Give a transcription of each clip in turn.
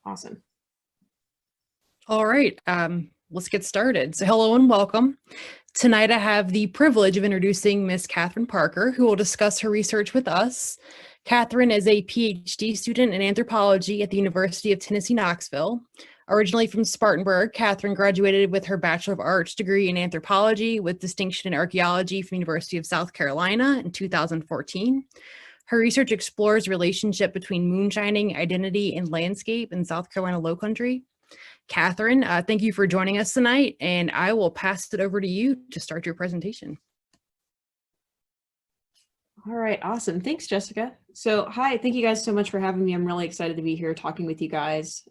Awesome. All right, let's get started. So hello and welcome. Tonight I have the privilege of introducing Miss Katherine Parker, who will discuss her research with us. Katherine is a PhD student in anthropology at the University of Tennessee, Knoxville. Originally from Spartanburg, Katherine graduated with her Bachelor of Arts degree in anthropology with distinction in archaeology from the University of South Carolina in 2014. Her research explores the relationship between moonshining, identity, and landscape in South Carolina Lowcountry. Katherine, thank you for joining us tonight, and I will pass it over to you to start your presentation. All right, awesome. Thanks, Jessica. So hi, thank you guys so much for having me. I'm really excited to be here talking with you guys.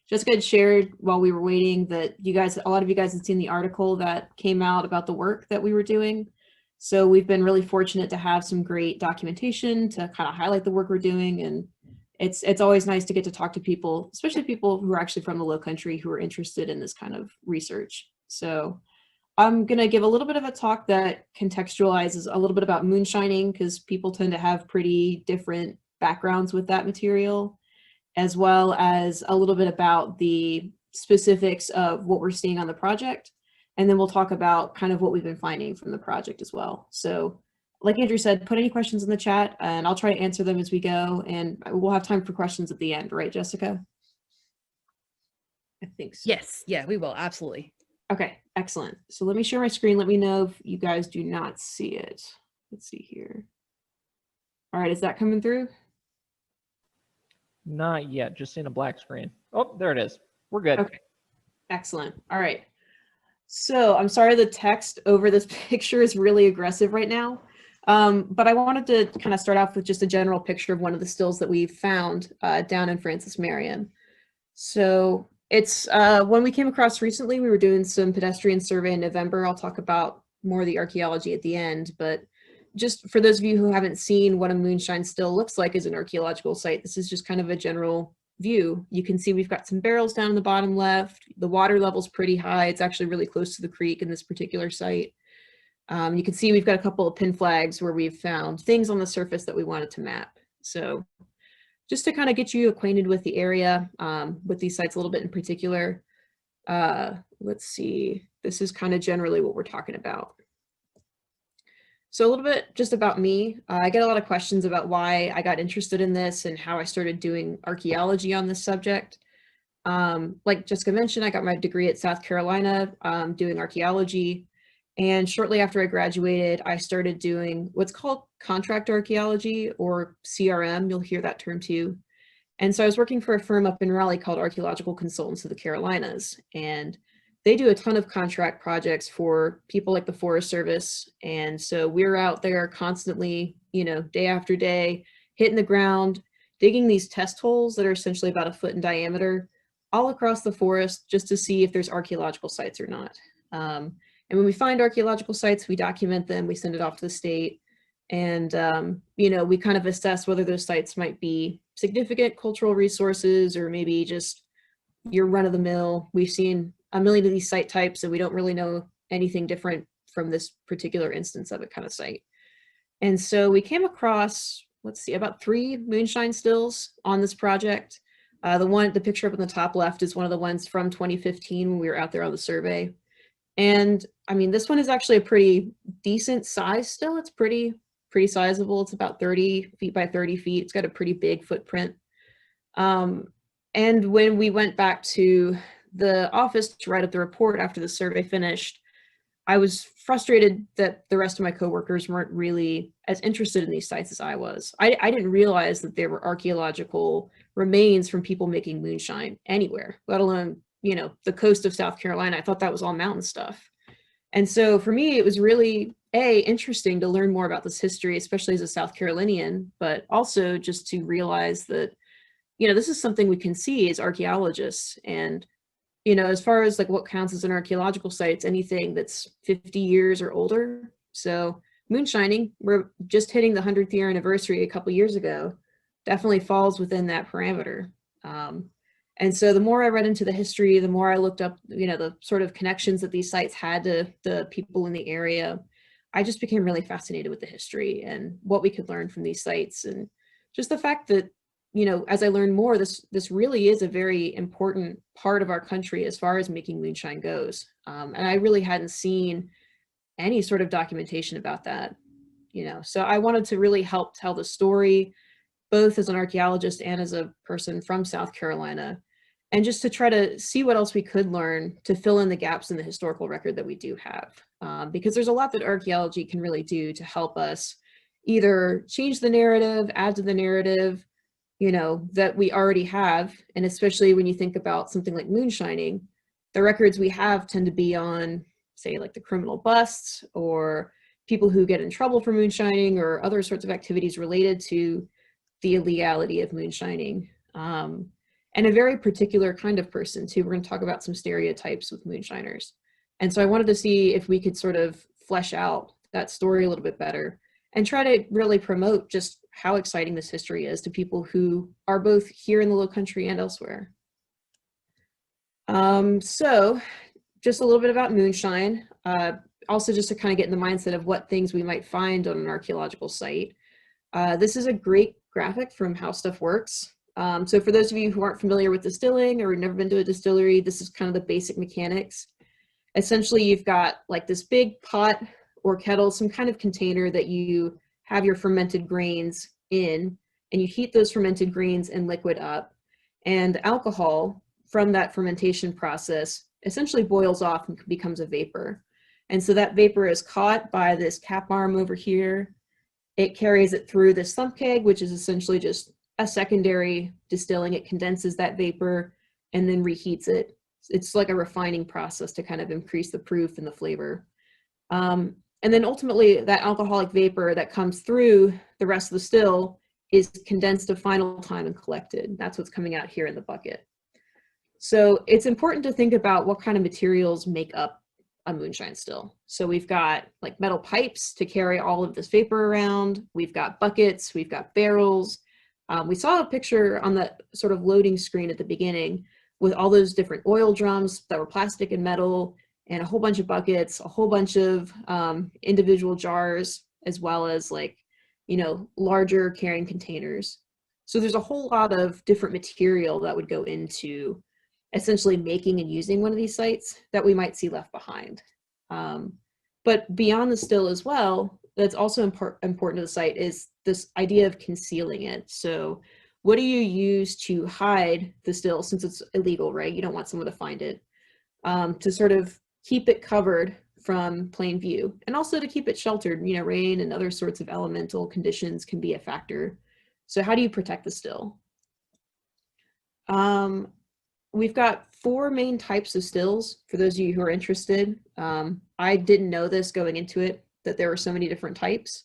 Jessica had shared while we were waiting that a lot of you guys had seen the article that came out about the work that we were doing. So we've been really fortunate to have some great documentation to kind of highlight the work we're doing, and it's always nice to get to talk to people, especially people who are actually from the Lowcountry who are interested in this kind of research. So I'm going to give a little bit of a talk that contextualizes a little bit about moonshining, because people tend to have pretty different backgrounds with that material, as well as a little bit about the specifics of what we're seeing on the project. And then we'll talk about kind of what we've been finding from the project as well. So like Andrew said, put any questions in the chat and I'll try to answer them as we go, and we'll have time for questions at the end, right, Jessica? I think so. Yes, yeah, we will, absolutely. Okay, excellent. So let me share my screen. Let me know if you guys do not see it. Let's see here. All right, is that coming through? Not yet, just seeing a black screen. Oh, there it is. We're good. Okay, excellent. All right. So I'm sorry the text over this picture is really aggressive right now. But I wanted to kind of start off with just a general picture of one of the stills that we found down in Francis Marion. So it's one we came across recently. We were doing some pedestrian survey in November. I'll talk about more of the archaeology at the end, but just for those of you who haven't seen what a moonshine still looks like as an archaeological site, this is just kind of a general view. You can see we've got some barrels down in the bottom left. The water level's pretty high. It's actually really close to the creek in this particular site. You can see we've got a couple of pin flags where we've found things on the surface that we wanted to map. So just to kind of get you acquainted with the area, with these sites a little bit in particular, let's see, this is kind of generally what we're talking about. So a little bit just about me. I get a lot of questions about why I got interested in this and how I started doing archaeology on this subject. Like Jessica mentioned, I got my degree at South Carolina doing archaeology. And shortly after I graduated, I started doing what's called contract archaeology, or CRM. You'll hear that term too. And so I was working for a firm up in Raleigh called Archaeological Consultants of the Carolinas. And they do a ton of contract projects for people like the Forest Service. And so we're out there constantly, you know, day after day, hitting the ground, digging these test holes that are essentially about 1 foot in diameter all across the forest just to see if there's archaeological sites or not. And when we find archaeological sites, we document them, we send it off to the state. And, you know, we kind of assess whether those sites might be significant cultural resources or maybe just your run of the mill. We've seen a million of these site types and we don't really know anything different from this particular instance of a kind of site. And so we came across, let's see, about 3 moonshine stills on this project. The picture up in the top left is one of the ones from 2015 when we were out there on the survey. And I mean, this one is actually a pretty decent size still. It's pretty sizable. It's about 30 feet by 30 feet. It's got a pretty big footprint. And when we went back to the office to write up the report after the survey finished, I was frustrated that the rest of my coworkers weren't really as interested in these sites as I was. I didn't realize that there were archaeological remains from people making moonshine anywhere, let alone, you know, the coast of South Carolina. I thought that was all mountain stuff. And so for me, it was really interesting to learn more about this history, especially as a South Carolinian, but also just to realize that, you know, this is something we can see as archaeologists. And, you know, as far as like what counts as an archaeological site, it's anything that's 50 years or older. So moonshining, we're just hitting the 100th year anniversary a couple years ago, definitely falls within that parameter. And so the more I read into the history, the more I looked up, you know, the sort of connections that these sites had to the people in the area, I just became really fascinated with the history and what we could learn from these sites. And just the fact that you know, as I learned more, this really is a very important part of our country as far as making moonshine goes. And I really hadn't seen any sort of documentation about that, you know. So I wanted to really help tell the story, both as an archaeologist and as a person from South Carolina, and just to try to see what else we could learn to fill in the gaps in the historical record that we do have. Because there's a lot that archaeology can really do to help us either change the narrative, add to the narrative, you know, that we already have. And especially when you think about something like moonshining, the records we have tend to be on, say, like the criminal busts or people who get in trouble for moonshining or other sorts of activities related to the illegality of moonshining. And a very particular kind of person too. We're going to talk about some stereotypes with moonshiners. And so I wanted to see if we could sort of flesh out that story a little bit better and try to really promote just how exciting this history is to people who are both here in the Lowcountry and elsewhere. So just a little bit about moonshine, also just to kind of get in the mindset of what things we might find on an archaeological site. This is a great graphic from How Stuff Works. So for those of you who aren't familiar with distilling or never been to a distillery, this is kind of the basic mechanics. Essentially, you've got like this big pot or kettle, some kind of container that you have your fermented grains in, and you heat those fermented grains and liquid up. And alcohol from that fermentation process essentially boils off and becomes a vapor. And so that vapor is caught by this cap arm over here. It carries it through this thump keg, which is essentially just a secondary distilling. It condenses that vapor and then reheats it. It's like a refining process to kind of increase the proof and the flavor. And then ultimately that alcoholic vapor that comes through the rest of the still is condensed a final time and collected. That's what's coming out here in the bucket. So it's important to think about what kind of materials make up a moonshine still. So we've got like metal pipes to carry all of this vapor around. We've got buckets, we've got barrels. We saw a picture on the sort of loading screen at the beginning with all those different oil drums that were plastic and metal, and a whole bunch of buckets, a whole bunch of individual jars, as well as like, you know, larger carrying containers. So there's a whole lot of different material that would go into essentially making and using one of these sites that we might see left behind. But beyond the still as well, that's also important to the site is this idea of concealing it. So what do you use to hide the still, since it's illegal, right? You don't want someone to find it, to sort of keep it covered from plain view, and also to keep it sheltered. You know, rain and other sorts of elemental conditions can be a factor. So how do you protect the still? We've got 4 main types of stills for those of you who are interested. I didn't know this going into it, that there were so many different types.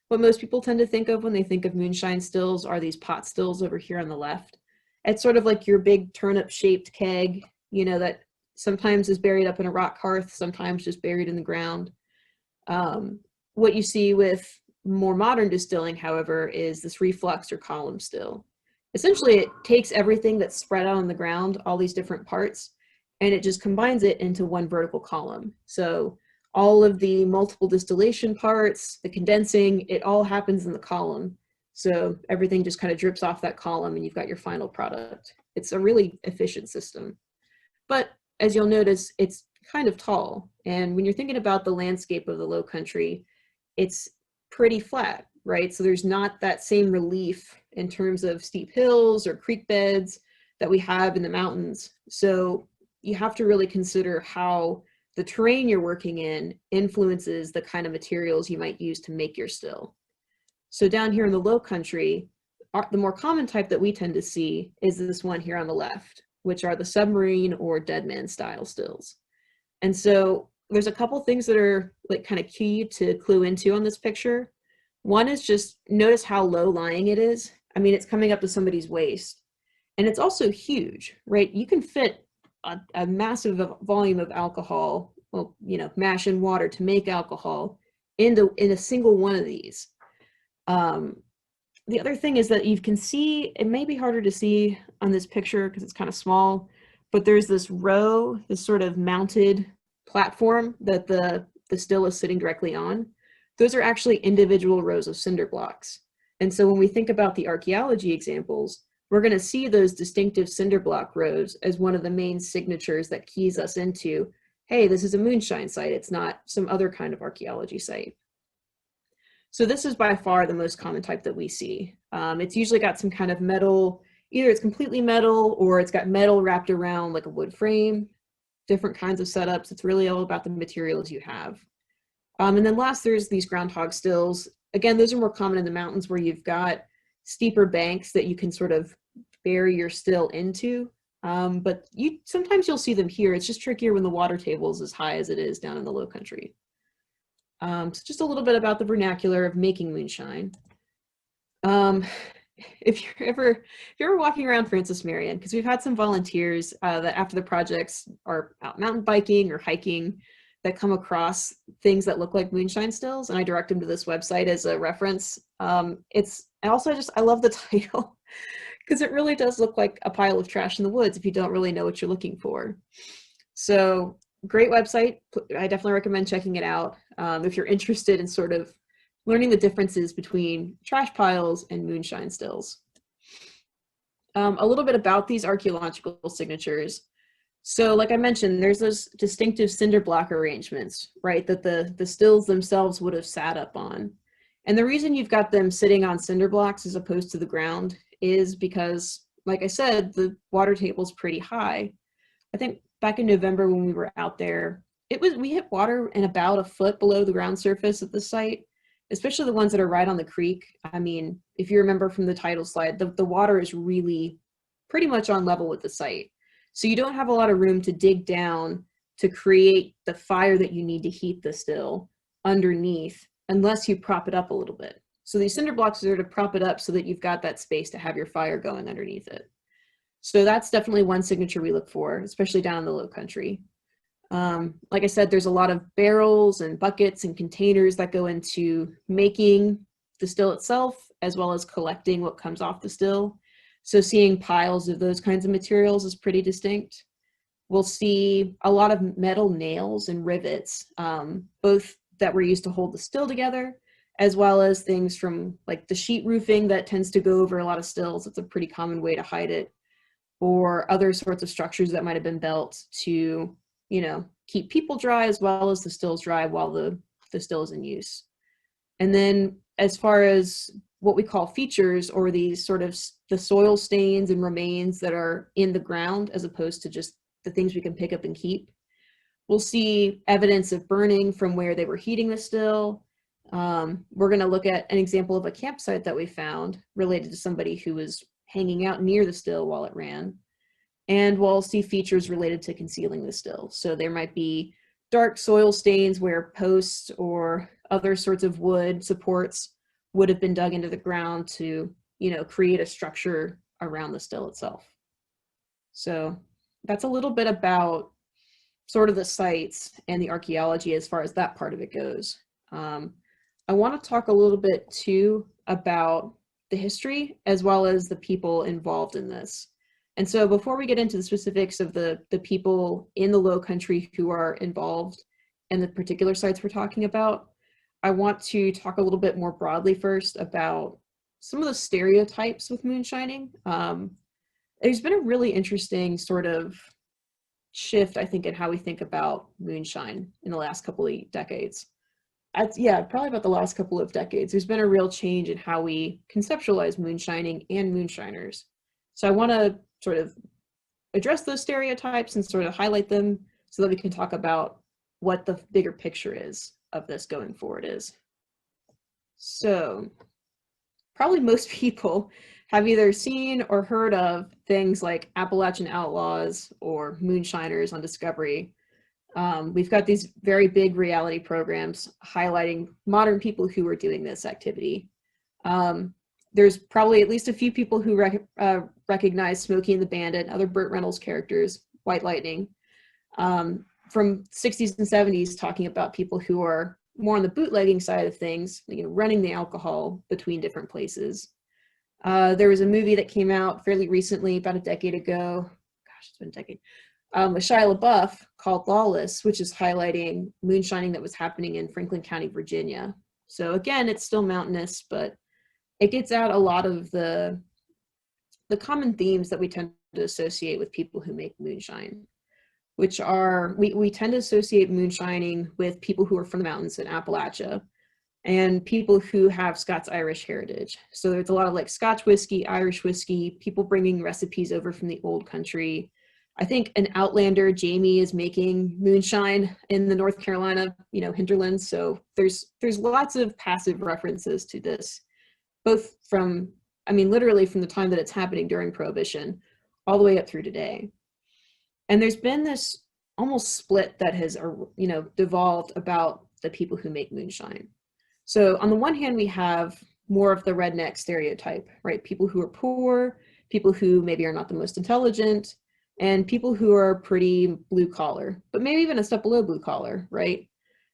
What most people tend to think of when they think of moonshine stills are these pot stills over here on the left. It's sort of like your big turnip shaped keg, you know, that sometimes is buried up in a rock hearth, sometimes just buried in the ground. What you see with more modern distilling, however, is this reflux or column still. Essentially, it takes everything that's spread out on the ground, all these different parts, and it just combines it into one vertical column. So all of the multiple distillation parts, the condensing, it all happens in the column. So everything just kind of drips off that column and you've got your final product. It's a really efficient system. But as you'll notice, it's kind of tall. And when you're thinking about the landscape of the Lowcountry, it's pretty flat, right? So there's not that same relief in terms of steep hills or creek beds that we have in the mountains. So you have to really consider how the terrain you're working in influences the kind of materials you might use to make your still. So down here in the Lowcountry, the more common type that we tend to see is this one here on the left, which are the submarine or dead man style stills. And so there's a couple things that are like kind of key to clue into on this picture. One is just notice how low lying it is. I mean, it's coming up to somebody's waist, and it's also huge, right? You can fit a massive volume of alcohol, well, you know, mash in water to make alcohol in a single one of these. The other thing is that you can see, it may be harder to see on this picture because it's kind of small, but there's this row, this sort of mounted platform that the still is sitting directly on. Those are actually individual rows of cinder blocks. And so when we think about the archaeology examples, we're going to see those distinctive cinder block rows as one of the main signatures that keys us into, hey, this is a moonshine site. It's not some other kind of archaeology site. So this is by far the most common type that we see. It's usually got some kind of metal, either it's completely metal or it's got metal wrapped around like a wood frame, different kinds of setups. It's really all about the materials you have. And then last, there's these groundhog stills. Again, those are more common in the mountains where you've got steeper banks that you can sort of bury your still into. But sometimes you'll see them here. It's just trickier when the water table is as high as it is down in the Lowcountry. So just a little bit about the vernacular of making moonshine. If you're ever walking around Francis Marion, because we've had some volunteers that after the projects are out mountain biking or hiking that come across things that look like moonshine stills, and I direct them to this website as a reference. I love the title because it really does look like a pile of trash in the woods if you don't really know what you're looking for. So great website. I definitely recommend checking it out if you're interested in sort of learning the differences between trash piles and moonshine stills. A little bit about these archaeological signatures. So like I mentioned, there's those distinctive cinder block arrangements, right, that the stills themselves would have sat up on. And the reason you've got them sitting on cinder blocks as opposed to the ground is because, like I said, the water table's pretty high. I think back in November when we were out there, we hit water in about a foot below the ground surface at the site, especially the ones that are right on the creek. I mean, if you remember from the title slide, the water is really pretty much on level with the site. So you don't have a lot of room to dig down to create the fire that you need to heat the still underneath unless you prop it up a little bit. So these cinder blocks are there to prop it up so that you've got that space to have your fire going underneath it. So that's definitely one signature we look for, especially down in the Lowcountry. Like I said, there's a lot of barrels and buckets and containers that go into making the still itself, as well as collecting what comes off the still. So seeing piles of those kinds of materials is pretty distinct. We'll see a lot of metal nails and rivets, both that were used to hold the still together, as well as things from like the sheet roofing that tends to go over a lot of stills. It's a pretty common way to hide it, or other sorts of structures that might have been built to, keep people dry as well as the stills dry while the still is in use. And then as far as what we call features, or these sort of the soil stains and remains that are in the ground as opposed to just the things we can pick up and keep, we'll see evidence of burning from where they were heating the still. We're going to look at an example of a campsite that we found related to somebody who was hanging out near the still while it ran. And we'll see features related to concealing the still. So there might be dark soil stains where posts or other sorts of wood supports would have been dug into the ground to, create a structure around the still itself. So that's a little bit about sort of the sites and the archaeology as far as that part of it goes. I want to talk a little bit too about the history as well as the people involved in this. And so before we get into the specifics of the people in the Lowcountry who are involved in the particular sites we're talking about, I want to talk a little bit more broadly first about some of the stereotypes with moonshining. There's been a really interesting sort of shift, I think, in how we think about moonshine in the last couple of decades. Probably about the last couple of decades. There's been a real change in how we conceptualize moonshining and moonshiners. So I want to sort of address those stereotypes and sort of highlight them so that we can talk about what the bigger picture is of this going forward is. So probably most people have either seen or heard of things like Appalachian Outlaws or Moonshiners on Discovery. We've got these very big reality programs highlighting modern people who are doing this activity. There's probably at least a few people who recognize Smokey and the Bandit, other Burt Reynolds characters, White Lightning, from 60s and 70s, talking about people who are more on the bootlegging side of things, running the alcohol between different places. There was a movie that came out fairly recently, about a decade ago. Gosh, it's been a decade. With Shia LaBeouf called Lawless, which is highlighting moonshining that was happening in Franklin County, Virginia. So again, it's still mountainous, but it gets out a lot of the the common themes that we tend to associate with people who make moonshine, which are, we tend to associate moonshining with people who are from the mountains in Appalachia and people who have Scots-Irish heritage. So there's a lot of like Scotch whiskey, Irish whiskey, people bringing recipes over from the old country. I think an outlander, Jamie, is making moonshine in the North Carolina, hinterlands. So there's lots of passive references to this, both from, literally from the time that it's happening during Prohibition all the way up through today. And there's been this almost split that has, devolved about the people who make moonshine. So on the one hand, we have more of the redneck stereotype, right? People who are poor, people who maybe are not the most intelligent, and people who are pretty blue collar, but maybe even a step below blue collar, right?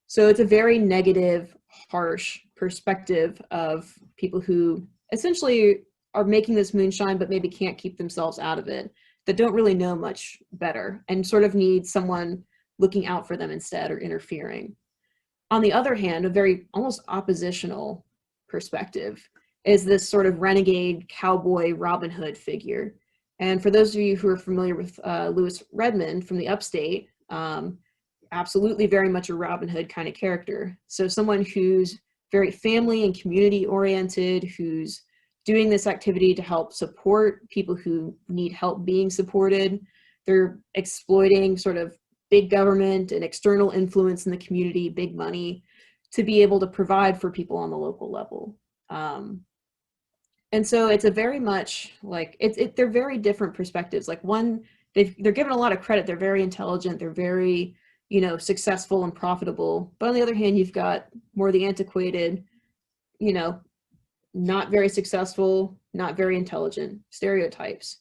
So it's a very negative, harsh perspective of people who essentially are making this moonshine, but maybe can't keep themselves out of it, that don't really know much better and sort of need someone looking out for them instead or interfering. On the other hand, a very almost oppositional perspective is this sort of renegade cowboy Robin Hood figure. And for those of you who are familiar with Lewis Redmond from the upstate, absolutely very much a Robin Hood kind of character. So someone who's very family and community oriented, who's doing this activity to help support people who need help being supported. They're exploiting sort of big government and external influence in the community, big money, to be able to provide for people on the local level. And so it's a very much like, they're very different perspectives. Like one, they're given a lot of credit. They're very intelligent. They're very, successful and profitable. But on the other hand, you've got more the antiquated, not very successful, not very intelligent stereotypes.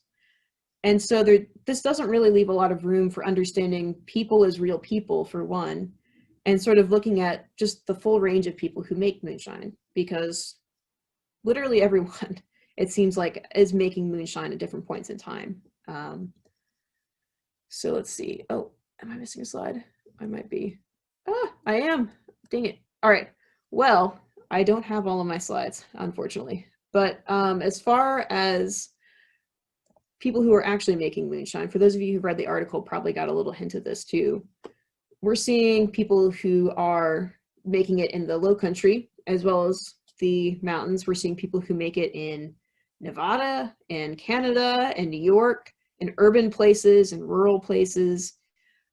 And so this doesn't really leave a lot of room for understanding people as real people, for one, and sort of looking at just the full range of people who make moonshine, because literally everyone, it seems like, is making moonshine at different points in time. So let's see. Oh, am I missing a slide? I might be. I am. Dang it. All right. Well, I don't have all of my slides, unfortunately. But as far as people who are actually making moonshine, for those of you who've read the article, probably got a little hint of this too. We're seeing people who are making it in the Lowcountry as well as the mountains. We're seeing people who make it in Nevada and Canada and New York, in urban places and rural places.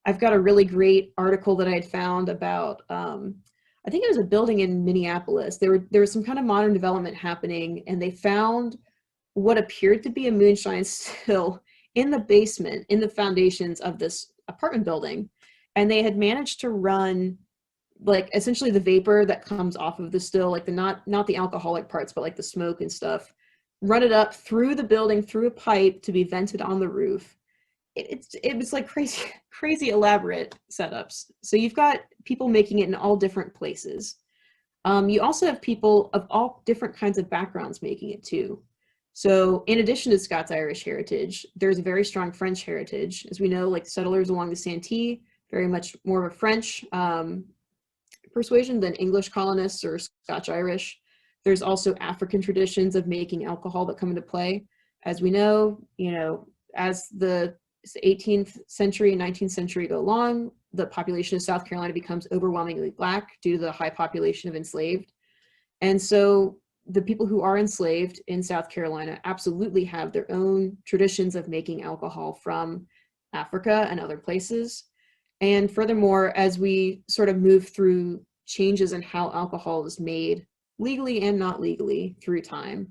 I've got a really great article that I had found about, I think it was a building in Minneapolis. There was some kind of modern development happening, and they found what appeared to be a moonshine still in the basement, in the foundations of this apartment building. And they had managed to run, like, essentially the vapor that comes off of the still, like not the alcoholic parts, but like the smoke and stuff, run it up through the building, through a pipe to be vented on the roof. It was like crazy elaborate setups. So you've got people making it in all different places. You also have people of all different kinds of backgrounds making it too. So in addition to Scots-Irish heritage, there's a very strong French heritage. As we know, like settlers along the Santee, very much more of a French persuasion than English colonists or Scotch-Irish. There's also African traditions of making alcohol that come into play. As we know, as the 18th century and 19th century go along, the population of South Carolina becomes overwhelmingly Black due to the high population of enslaved. And so the people who are enslaved in South Carolina absolutely have their own traditions of making alcohol from Africa and other places. And furthermore, as we sort of move through changes in how alcohol is made legally and not legally through time,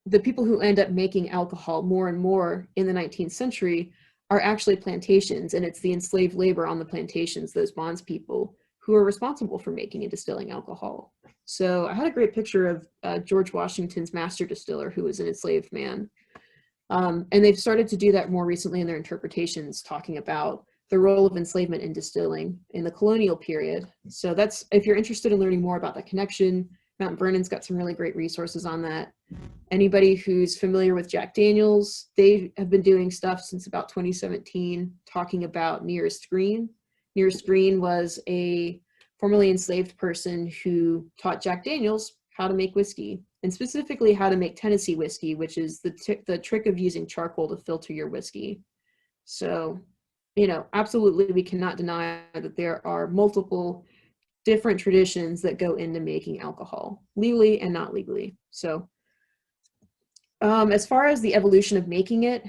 the people who end up making alcohol more and more in the 19th century are actually plantations, and it's the enslaved labor on the plantations, those bondspeople, who are responsible for making and distilling alcohol. So I had a great picture of George Washington's master distiller, who was an enslaved man. And they've started to do that more recently in their interpretations, talking about the role of enslavement in distilling in the colonial period. So that's, if you're interested in learning more about that connection, Mount Vernon's got some really great resources on that. Anybody who's familiar with Jack Daniels, they have been doing stuff since about 2017, talking about Nearest Green. Nearest Green was a formerly enslaved person who taught Jack Daniels how to make whiskey. and specifically how to make Tennessee whiskey, which is the trick of using charcoal to filter your whiskey. So, you know, absolutely, we cannot deny that there are multiple different traditions that go into making alcohol, legally and not legally. So, as far as the evolution of making it,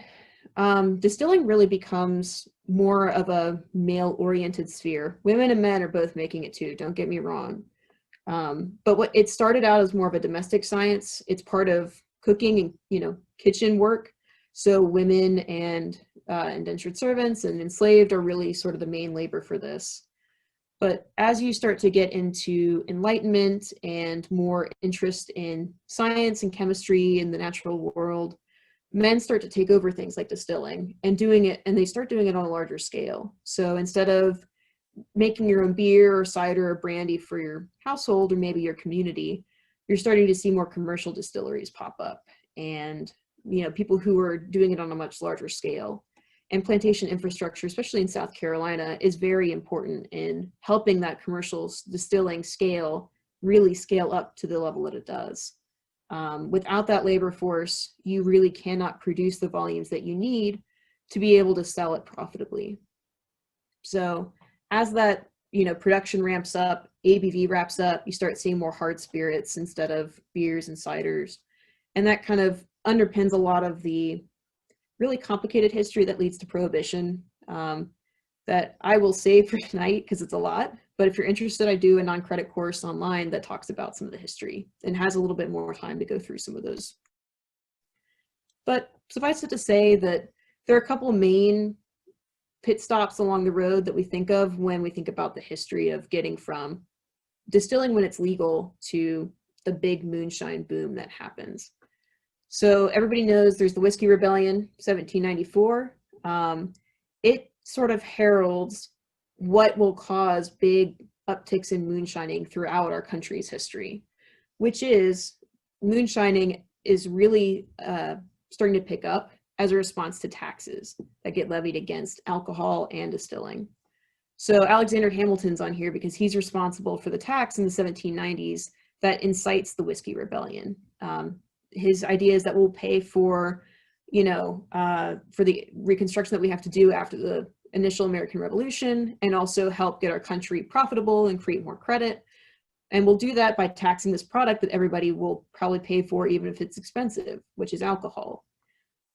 distilling really becomes more of a male-oriented sphere. Women and men are both making it too, don't get me wrong. But what it started out as more of a domestic science. It's part of cooking and, you know, kitchen work. So women and indentured servants and enslaved are really sort of the main labor for this. But as you start to get into Enlightenment and more interest in science and chemistry in the natural world, men start to take over things like distilling and doing it, and they start doing it on a larger scale. So instead of making your own beer or cider or brandy for your household or maybe your community, you're starting to see more commercial distilleries pop up, and, you know, people who are doing it on a much larger scale. And plantation infrastructure, especially in South Carolina, is very important in helping that commercial distilling really scale up to the level that it does. Without that labor force, you really cannot produce the volumes that you need to be able to sell it profitably. So as that, you know, production ramps up, ABV ramps up, you start seeing more hard spirits instead of beers and ciders. And that kind of underpins a lot of the really complicated history that leads to Prohibition, that I will save for tonight because it's a lot. But if you're interested, I do a non-credit course online that talks about some of the history and has a little bit more time to go through some of those. But suffice it to say that there are a couple main pit stops along the road that we think of when we think about the history of getting from distilling when it's legal to the big moonshine boom that happens. So everybody knows there's the Whiskey Rebellion, 1794. It sort of heralds what will cause big upticks in moonshining throughout our country's history, which is moonshining is really starting to pick up as a response to taxes that get levied against alcohol and distilling. So Alexander Hamilton's on here because he's responsible for the tax in the 1790s that incites the Whiskey Rebellion. His idea is that we'll pay for, you know, for the reconstruction that we have to do after the initial American Revolution, and also help get our country profitable and create more credit. And we'll do that by taxing this product that everybody will probably pay for, even if it's expensive, which is alcohol.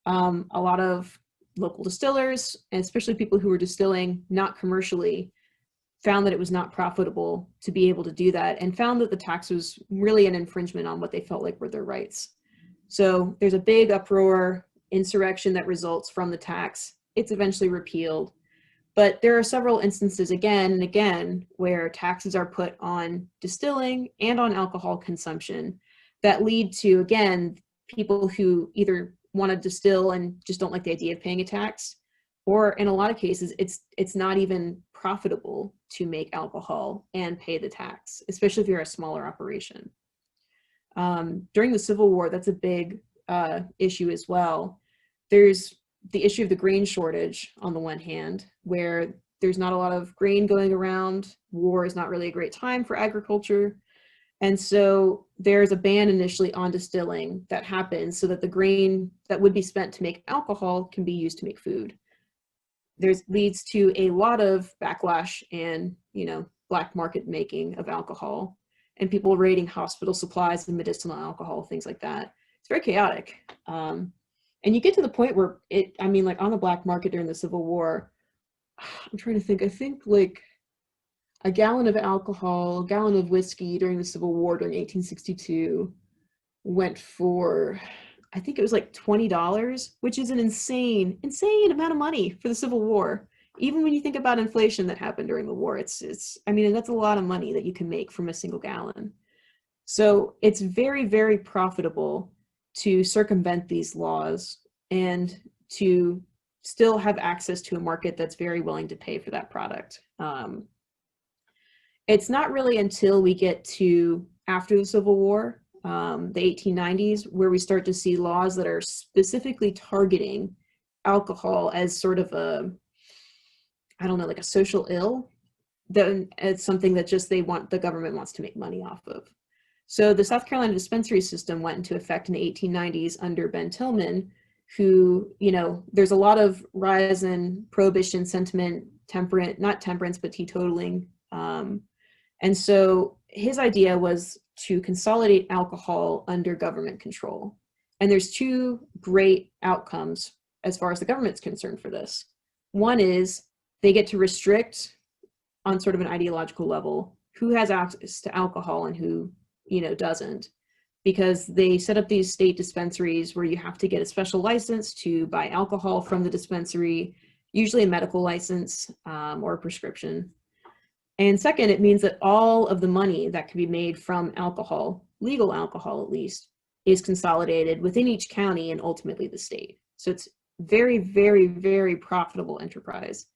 A lot of local distillers, and especially people who were distilling not commercially, found that it was not profitable to be able to do that, and found that the tax was really an infringement on what they felt like were their rights. So there's a big uproar, insurrection that results from the tax. It's eventually repealed. But there are several instances again and again where taxes are put on distilling and on alcohol consumption that lead to, again, people who either want to distill and just don't like the idea of paying a tax, or in a lot of cases, it's not even profitable to make alcohol and pay the tax, especially if you're a smaller operation. During the Civil War, that's a big issue as well. There's the issue of the grain shortage on the one hand, where there's not a lot of grain going around. War is not really a great time for agriculture. And so there's a ban initially on distilling that happens so that the grain that would be spent to make alcohol can be used to make food. There's leads to a lot of backlash and, you know, black market making of alcohol, and people raiding hospital supplies and medicinal alcohol, things like that. It's very chaotic. And you get to the point where like on the black market during the Civil War, I'm trying to think, I think like a gallon of alcohol, a gallon of whiskey during the Civil War during 1862 went for, I think it was like $20, which is an insane amount of money for the Civil War. Even when you think about inflation that happened during the war, I mean, that's a lot of money that you can make from a single gallon. So it's very, very profitable to circumvent these laws and to still have access to a market that's very willing to pay for that product. It's not really until we get to after the Civil War, the 1890s, where we start to see laws that are specifically targeting alcohol as sort of a, I don't know, like a social ill. Then it's something that just the government wants to make money off of. So the South Carolina dispensary system went into effect in the 1890s under Ben Tillman, who, there's a lot of rise in prohibition sentiment, not temperance, but teetotaling. And so his idea was to consolidate alcohol under government control. And there's two great outcomes as far as the government's concerned for this. One is they get to restrict on sort of an ideological level who has access to alcohol and who, doesn't, because they set up these state dispensaries where you have to get a special license to buy alcohol from the dispensary, usually a medical license or a prescription. And second, it means that all of the money that can be made from alcohol, legal alcohol at least, is consolidated within each county and ultimately the state. So it's very, very, very profitable enterprise.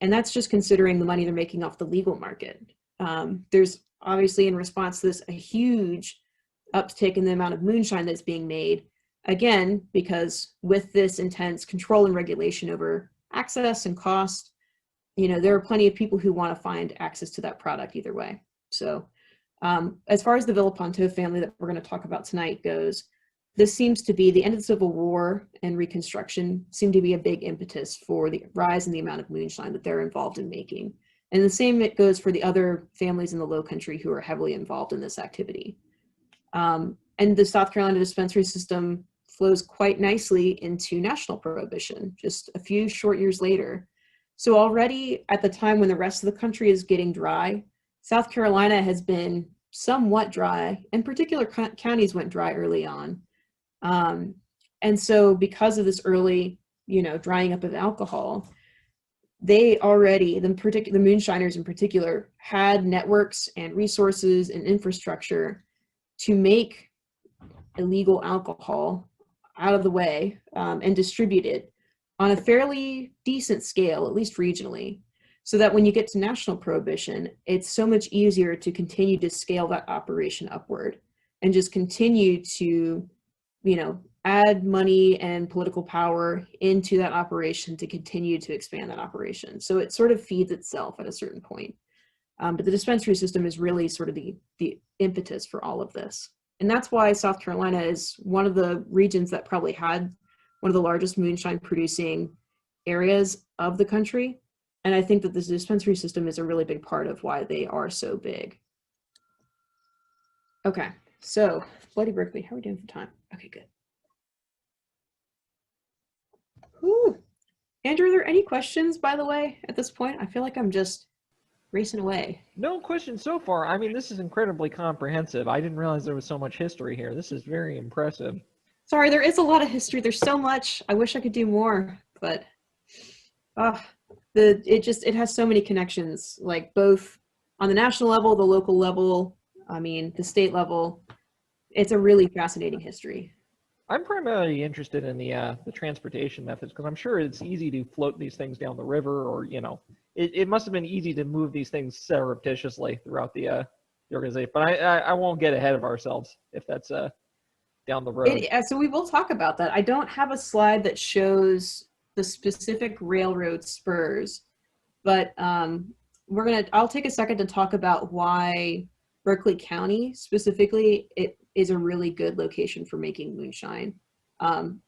And that's just considering the money they're making off the legal market. There's obviously, in response to this, a huge uptick in the amount of moonshine that's being made, again, because with this intense control and regulation over access and cost, there are plenty of people who want to find access to that product either way. So as far as the Villaponto family that we're going to talk about tonight goes, this seems to be the end of the Civil War and Reconstruction seemed to be a big impetus for the rise in the amount of moonshine that they're involved in making. And the same it goes for the other families in the Lowcountry who are heavily involved in this activity. And the South Carolina dispensary system flows quite nicely into national prohibition just a few short years later. So already at the time when the rest of the country is getting dry, South Carolina has been somewhat dry, and particular counties went dry early on. And so because of this early, drying up of alcohol, they already, the moonshiners in particular, had networks and resources and infrastructure to make illegal alcohol out of the way and distribute it on a fairly decent scale, at least regionally, so that when you get to national prohibition, it's so much easier to continue to scale that operation upward and just continue to, add money and political power into that operation to continue to expand that operation. So it sort of feeds itself at a certain point. But the dispensary system is really sort of the impetus for all of this. And that's why South Carolina is one of the regions that probably had one of the largest moonshine producing areas of the country. And I think that this dispensary system is a really big part of why they are so big. Okay, so Bloody Berkeley, how are we doing for time? Okay, good. Whew. Andrew, are there any questions, by the way, at this point? I feel like I'm just racing away. No questions so far. I mean, this is incredibly comprehensive. I didn't realize there was so much history here. This is very impressive. Sorry, there is a lot of history. There's so much. I wish I could do more, but it has so many connections, like both on the national level, the local level, the state level. It's a really fascinating history. I'm primarily interested in the transportation methods because I'm sure it's easy to float these things down the river, or it must have been easy to move these things surreptitiously throughout the organization. But I won't get ahead of ourselves if that's down the road. So we will talk about that. I don't have a slide that shows the specific railroad spurs, but I'll take a second to talk about why Berkeley County specifically, it is a really good location for making moonshine.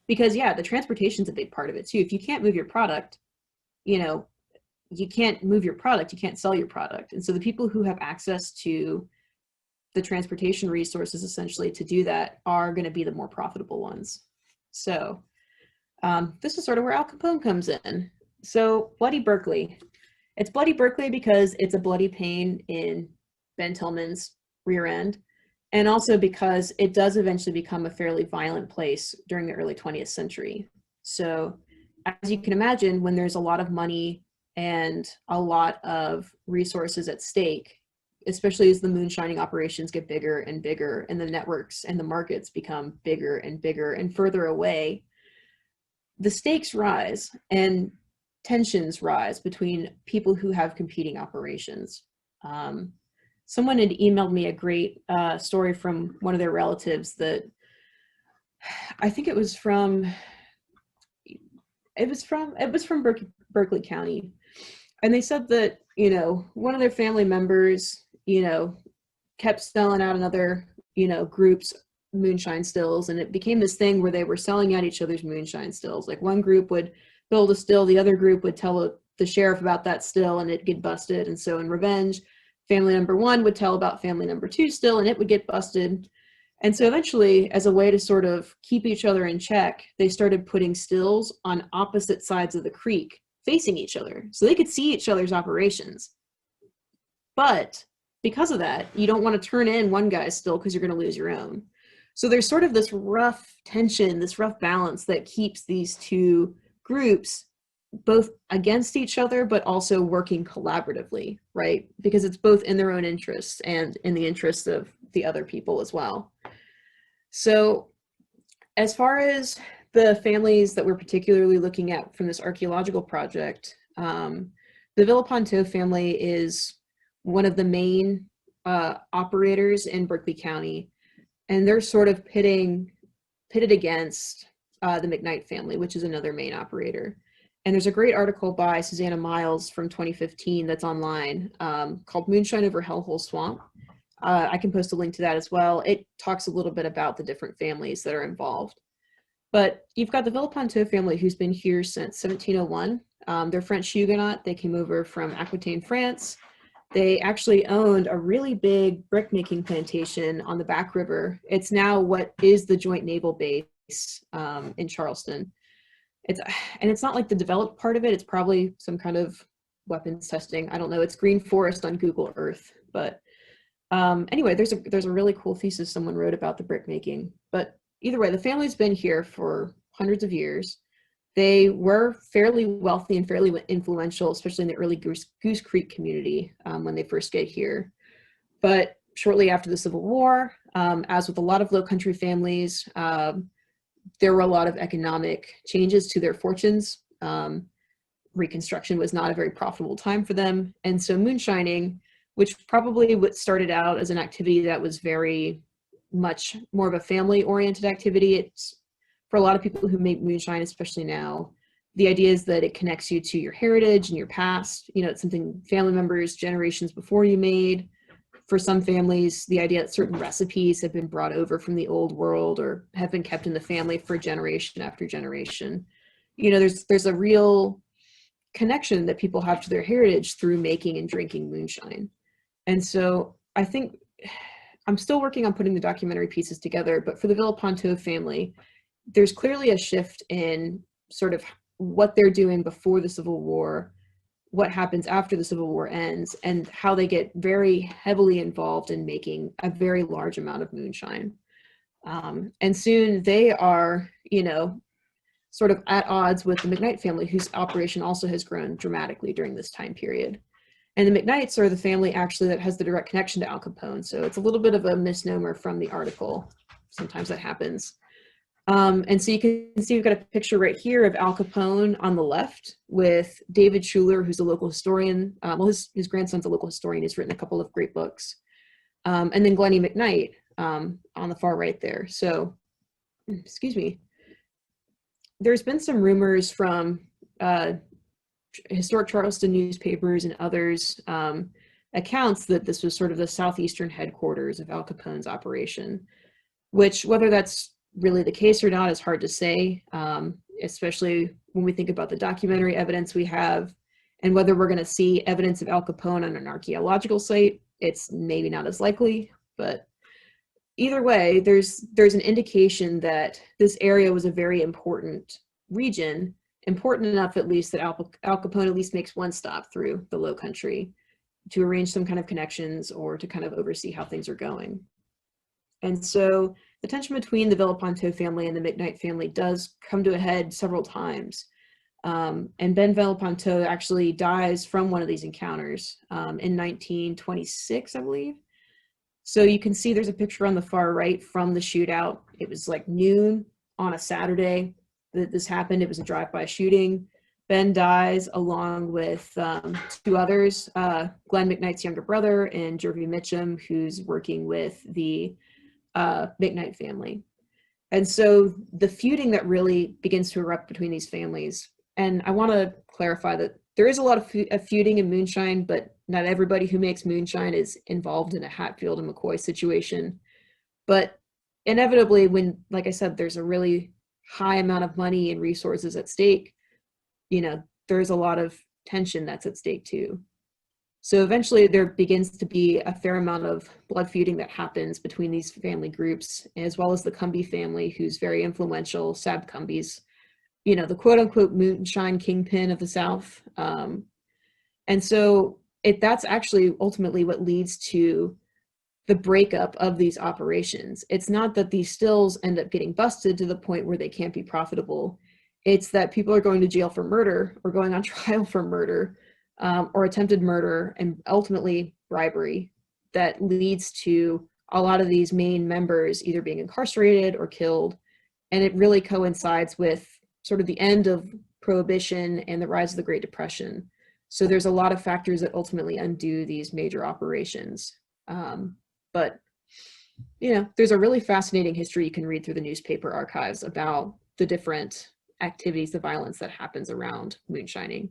Because the transportation's a big part of it too. If you can't move your product, you can't move your product, you can't sell your product. And so the people who have access to the transportation resources essentially to do that are going to be the more profitable ones. So this is sort of where Al Capone comes in. So Bloody Berkeley. It's Bloody Berkeley because it's a bloody pain in Ben Tillman's rear end, and also because it does eventually become a fairly violent place during the early 20th century. So as you can imagine, when there's a lot of money and a lot of resources at stake, especially as the moonshining operations get bigger and bigger and the networks and the markets become bigger and bigger and further away, the stakes rise and tensions rise between people who have competing operations. Someone had emailed me a great story from one of their relatives that I think it was from Berkeley County. And they said that, one of their family members, kept selling out another groups moonshine stills, and it became this thing where they were selling out each other's moonshine stills. Like one group would build a still, the other group would tell the sheriff about that still, and it'd get busted. And so in revenge, family number one would tell about family number two still, and it would get busted. And so eventually, as a way to sort of keep each other in check, they started putting stills on opposite sides of the creek facing each other so they could see each other's operations. But because of that, you don't want to turn in one guy's still because you're going to lose your own. So there's sort of this rough tension, this rough balance that keeps these two groups both against each other, but also working collaboratively, right? Because it's both in their own interests and in the interests of the other people as well. So as far as the families that we're particularly looking at from this archaeological project, the Villaponteau family is one of the main operators in Berkeley County, and they're sort of pitted against the McKnight family, which is another main operator. And there's a great article by Susanna Miles from 2015 that's online called Moonshine over Hellhole Swamp. I can post a link to that as well. It talks a little bit about the different families that are involved. But you've got the Villaponteau family who's been here since 1701. They're French Huguenot. They came over from Aquitaine, France. They actually owned a really big brick-making plantation on the Back River. It's now what is the Joint Naval Base in Charleston. It's not like the developed part of it. It's probably some kind of weapons testing. I don't know. It's green forest on Google Earth. But anyway, there's a really cool thesis someone wrote about the brick making. But either way, the family's been here for hundreds of years. They were fairly wealthy and fairly influential, especially in the early Goose Creek community when they first get here. But shortly after the Civil War, as with a lot of Lowcountry families, there were a lot of economic changes to their fortunes. Reconstruction was not a very profitable time for them. And so moonshining, which probably started out as an activity that was very much more of a family-oriented activity. It's for a lot of people who make moonshine, especially now, the idea is that it connects you to your heritage and your past. It's something family members, generations before you made. For some families, the idea that certain recipes have been brought over from the old world or have been kept in the family for generation after generation. There's a real connection that people have to their heritage through making and drinking moonshine. And so I think I'm still working on putting the documentary pieces together, but for the Villaponteau family, there's clearly a shift in sort of what they're doing before the Civil War, what happens after the Civil War ends, and how they get very heavily involved in making a very large amount of moonshine. And soon they are, sort of at odds with the McKnight family, whose operation also has grown dramatically during this time period. And the McKnights are the family actually that has the direct connection to Al Capone. So it's a little bit of a misnomer from the article. Sometimes that happens. And so you can see we've got a picture right here of Al Capone on the left with David Schuler, who's a local historian. Well, his grandson's a local historian. He's written a couple of great books. And then Glennie McKnight on the far right there. So, excuse me. There's been some rumors from historic Charleston newspapers and others accounts that this was sort of the southeastern headquarters of Al Capone's operation, which whether that's really the case or not is hard to say, especially when we think about the documentary evidence we have and whether we're going to see evidence of Al Capone on an archaeological site. It's maybe not as likely, but either way, there's an indication that this area was a very important region, important enough at least that Al Capone at least makes one stop through the Lowcountry to arrange some kind of connections or to kind of oversee how things are going. And so the tension between the Villaponteau family and the McKnight family does come to a head several times. And Ben Villaponteau actually dies from one of these encounters in 1926, I believe. So you can see there's a picture on the far right from the shootout. It was like noon on a Saturday that this happened. It was a drive-by shooting. Ben dies along with two others, Glenn McKnight's younger brother and Jervy Mitchum, who's working with the McKnight family. And so the feuding that really begins to erupt between these families, and I want to clarify that there is a lot of feuding in moonshine, but not everybody who makes moonshine is involved in a Hatfield and McCoy situation. But inevitably, when, like I said, there's a really high amount of money and resources at stake, you know, there's a lot of tension that's at stake too. So eventually there begins to be a fair amount of blood feuding that happens between these family groups, as well as the Cumbie family, who's very influential, Sab Cumbies, you know, the quote unquote moonshine kingpin of the South. And so that's actually ultimately what leads to the breakup of these operations. It's not that these stills end up getting busted to the point where they can't be profitable. It's that people are going to jail for murder or going on trial for murder, or attempted murder, and ultimately bribery, that leads to a lot of these main members either being incarcerated or killed. And it really coincides with sort of the end of Prohibition and the rise of the Great Depression. So there's a lot of factors that ultimately undo these major operations. But, you know, there's a really fascinating history you can read through the newspaper archives about the different activities, the violence that happens around moonshining.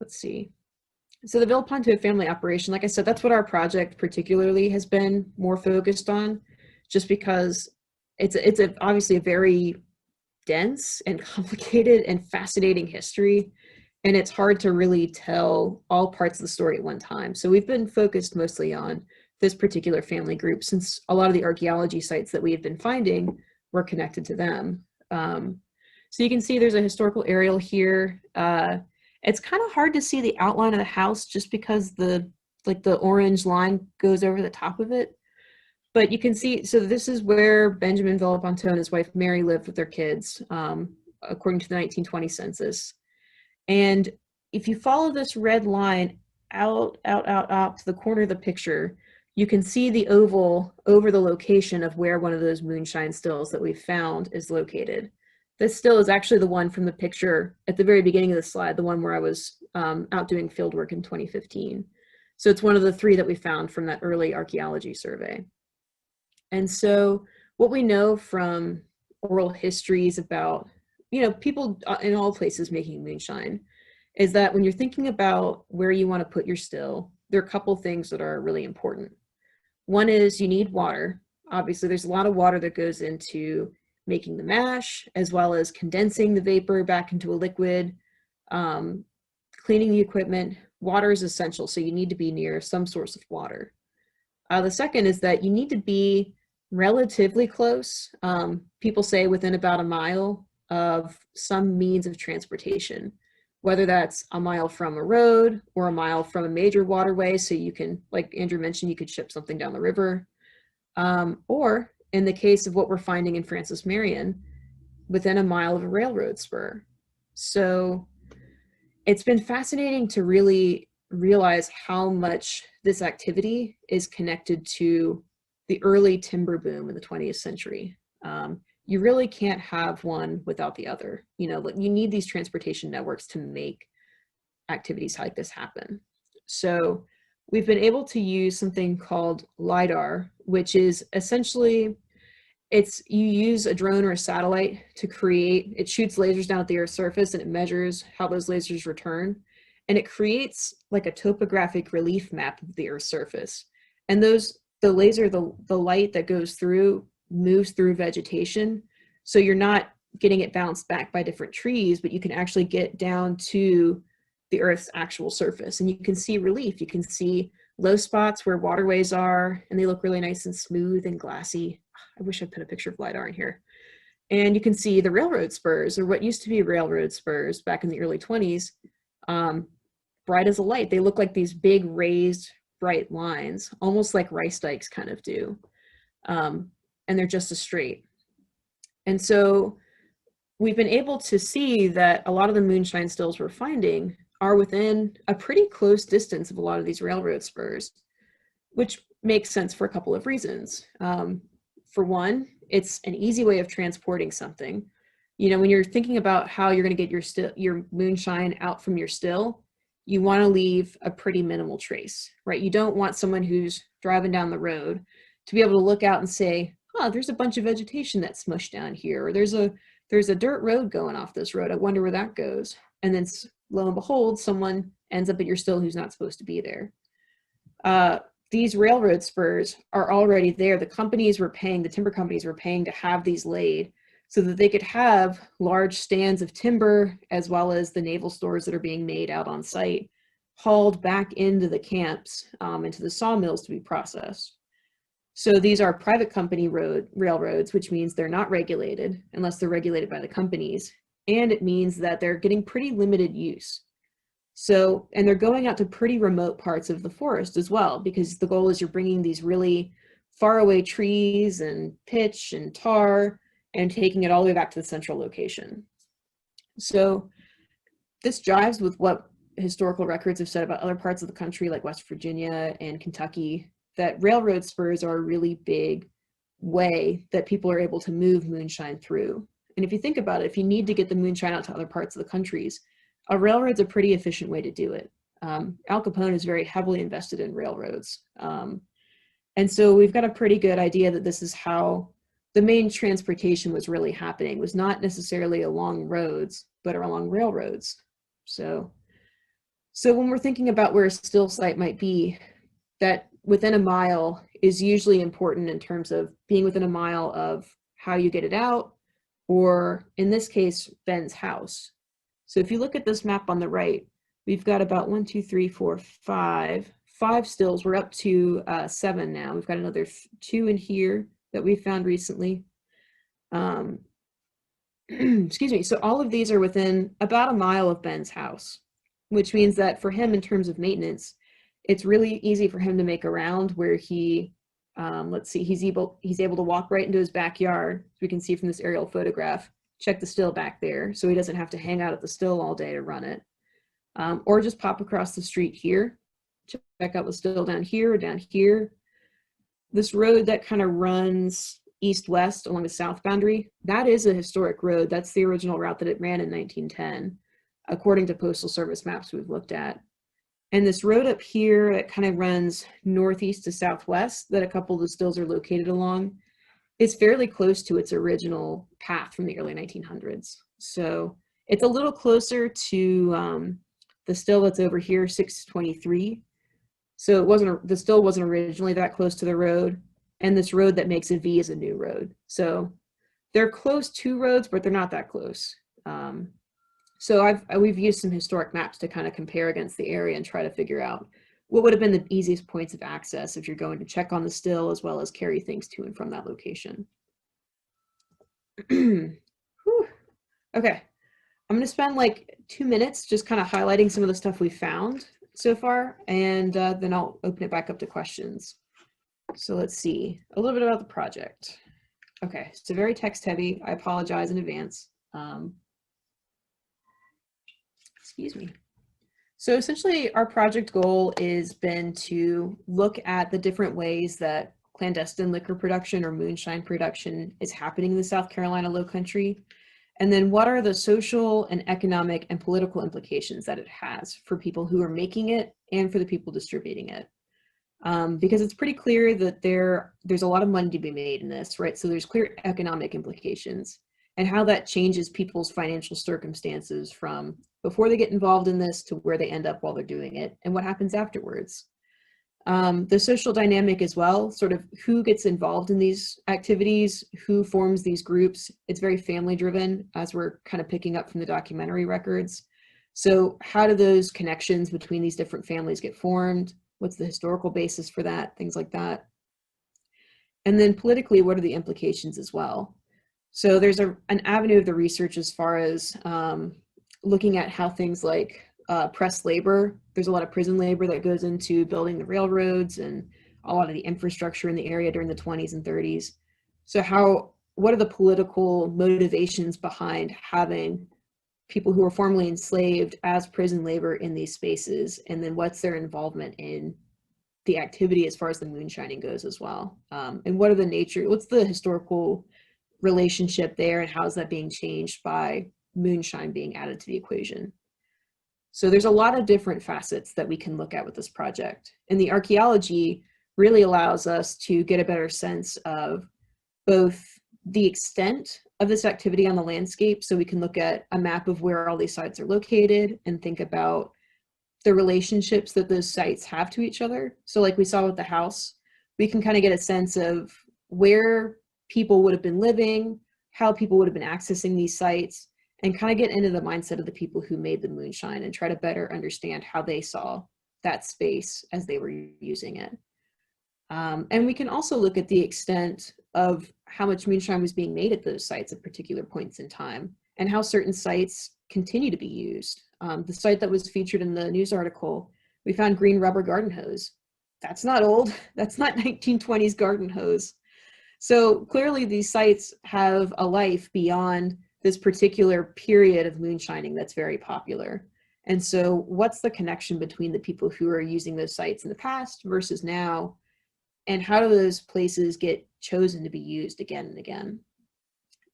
Let's see. So the Villeponto family operation, like I said, that's what our project particularly has been more focused on, just because it's obviously a very dense and complicated and fascinating history, and it's hard to really tell all parts of the story at one time. So we've been focused mostly on this particular family group, since a lot of the archaeology sites that we have been finding were connected to them. So you can see there's a historical aerial here. It's kind of hard to see the outline of the house just because the orange line goes over the top of it. But you can see, so this is where Benjamin Villeponto and his wife Mary lived with their kids, according to the 1920 census. And if you follow this red line out to the corner of the picture, you can see the oval over the location of where one of those moonshine stills that we found is located. This still is actually the one from the picture at the very beginning of the slide, the one where I was out doing field work in 2015. So it's one of the 3 that we found from that early archaeology survey. And so what we know from oral histories about, you know, people in all places making moonshine is that when you're thinking about where you want to put your still, there are a couple things that are really important. One is you need water. Obviously, there's a lot of water that goes into making the mash, as well as condensing the vapor back into a liquid, cleaning the equipment. Water is essential, so you need to be near some source of water. The second is that you need to be relatively close. People say within about a mile of some means of transportation, whether that's a mile from a road or a mile from a major waterway, so you can, like Andrew mentioned, you could ship something down the river, or in the case of what we're finding in Francis Marion, within a mile of a railroad spur. So it's been fascinating to really realize how much this activity is connected to the early timber boom in the 20th century. You really can't have one without the other. You know, you need these transportation networks to make activities like this happen. So we've been able to use something called LiDAR, which is essentially, you use a drone or a satellite to create, it shoots lasers down at the Earth's surface and it measures how those lasers return. And it creates like a topographic relief map of the Earth's surface. And the laser, the light that goes through moves through vegetation. So you're not getting it bounced back by different trees, but you can actually get down to the Earth's actual surface. And you can see relief. You can see low spots where waterways are, and they look really nice and smooth and glassy. I wish I put a picture of LiDAR in here. And you can see the railroad spurs, or what used to be railroad spurs back in the early 20s, bright as a light. They look like these big raised bright lines, almost like rice dikes kind of do. And they're just as straight. And so we've been able to see that a lot of the moonshine stills we're finding are within a pretty close distance of a lot of these railroad spurs, which makes sense for a couple of reasons. For one, it's an easy way of transporting something. You know, when you're thinking about how you're going to get your moonshine out from your still, you want to leave a pretty minimal trace, right? You don't want someone who's driving down the road to be able to look out and say, oh, there's a bunch of vegetation that's smushed down here, or there's a dirt road going off this road. I wonder where that goes. And then lo and behold, someone ends up at your still who's not supposed to be there. these railroad spurs are already there. The timber companies were paying to have these laid so that they could have large stands of timber, as well as the naval stores that are being made out on site, hauled back into the camps, into the sawmills to be processed. So these are private company railroads, which means they're not regulated unless they're regulated by the companies. And it means that they're getting pretty limited use. So, and they're going out to pretty remote parts of the forest as well, because the goal is you're bringing these really far away trees and pitch and tar and taking it all the way back to the central location. So this jives with what historical records have said about other parts of the country, like West Virginia and Kentucky, that railroad spurs are a really big way that people are able to move moonshine through. And if you think about it, if you need to get the moonshine out to other parts of the countries, a railroad's a pretty efficient way to do it. Al Capone is very heavily invested in railroads. And so we've got a pretty good idea that this is how the main transportation was really happening, was not necessarily along roads, but along railroads. So when we're thinking about where a still site might be, that within a mile is usually important in terms of being within a mile of how you get it out, or in this case, Ben's house. So if you look at this map on the right, we've got about 5 stills. We're up to 7 now. We've got another 2 in here that we found recently. Excuse me. So all of these are within about a mile of Ben's house, which means that for him, in terms of maintenance, it's really easy for him to make a round where he, let's see, he's able to walk right into his backyard. We can see from this aerial photograph, check the still back there, so he doesn't have to hang out at the still all day to run it. Or just pop across the street here, check out the still down here or down here. This road that kind of runs east-west along the south boundary, that is a historic road. That's the original route that it ran in 1910, according to Postal Service maps we've looked at. And this road up here that kind of runs northeast to southwest, that a couple of the stills are located along, is fairly close to its original path from the early 1900s. So it's a little closer to the still that's over here, 623. So the still wasn't originally that close to the road, and this road that makes a V is a new road. So they're close to roads, but they're not that close. So we've used some historic maps to kind of compare against the area and try to figure out what would have been the easiest points of access if you're going to check on the still as well as carry things to and from that location. Okay, I'm going to spend like 2 minutes just kind of highlighting some of the stuff we found so far, and then I'll open it back up to questions. So let's see a little bit about the project. Okay, it's very text heavy. I apologize in advance. Excuse me. So essentially our project goal has been to look at the different ways that clandestine liquor production or moonshine production is happening in the South Carolina Lowcountry. And then what are the social and economic and political implications that it has for people who are making it and for the people distributing it. Because it's pretty clear that there's a lot of money to be made in this, right? So there's clear economic implications and how that changes people's financial circumstances from before they get involved in this to where they end up while they're doing it and what happens afterwards. The social dynamic as well, sort of who gets involved in these activities, who forms these groups. It's very family driven, as we're kind of picking up from the documentary records. So how do those connections between these different families get formed? What's the historical basis for that? Things like that. And then politically, what are the implications as well? So there's an avenue of the research as far as looking at how things like press labor, there's a lot of prison labor that goes into building the railroads and a lot of the infrastructure in the area during the 20s and 30s. So what are the political motivations behind having people who were formerly enslaved as prison labor in these spaces? And then what's their involvement in the activity as far as the moonshining goes as well? And what's the historical relationship there, and how is that being changed by moonshine being added to the equation? So there's a lot of different facets that we can look at with this project. And the archaeology really allows us to get a better sense of both the extent of this activity on the landscape. So we can look at a map of where all these sites are located and think about the relationships that those sites have to each other. So like we saw with the house, we can kind of get a sense of where people would have been living, how people would have been accessing these sites, and kind of get into the mindset of the people who made the moonshine and try to better understand how they saw that space as they were using it. And we can also look at the extent of how much moonshine was being made at those sites at particular points in time, and how certain sites continue to be used. The site that was featured in the news article, we found green rubber garden hose. That's not old. That's not 1920s garden hose. So clearly these sites have a life beyond this particular period of moonshining that's very popular. And so what's the connection between the people who are using those sites in the past versus now? And how do those places get chosen to be used again and again?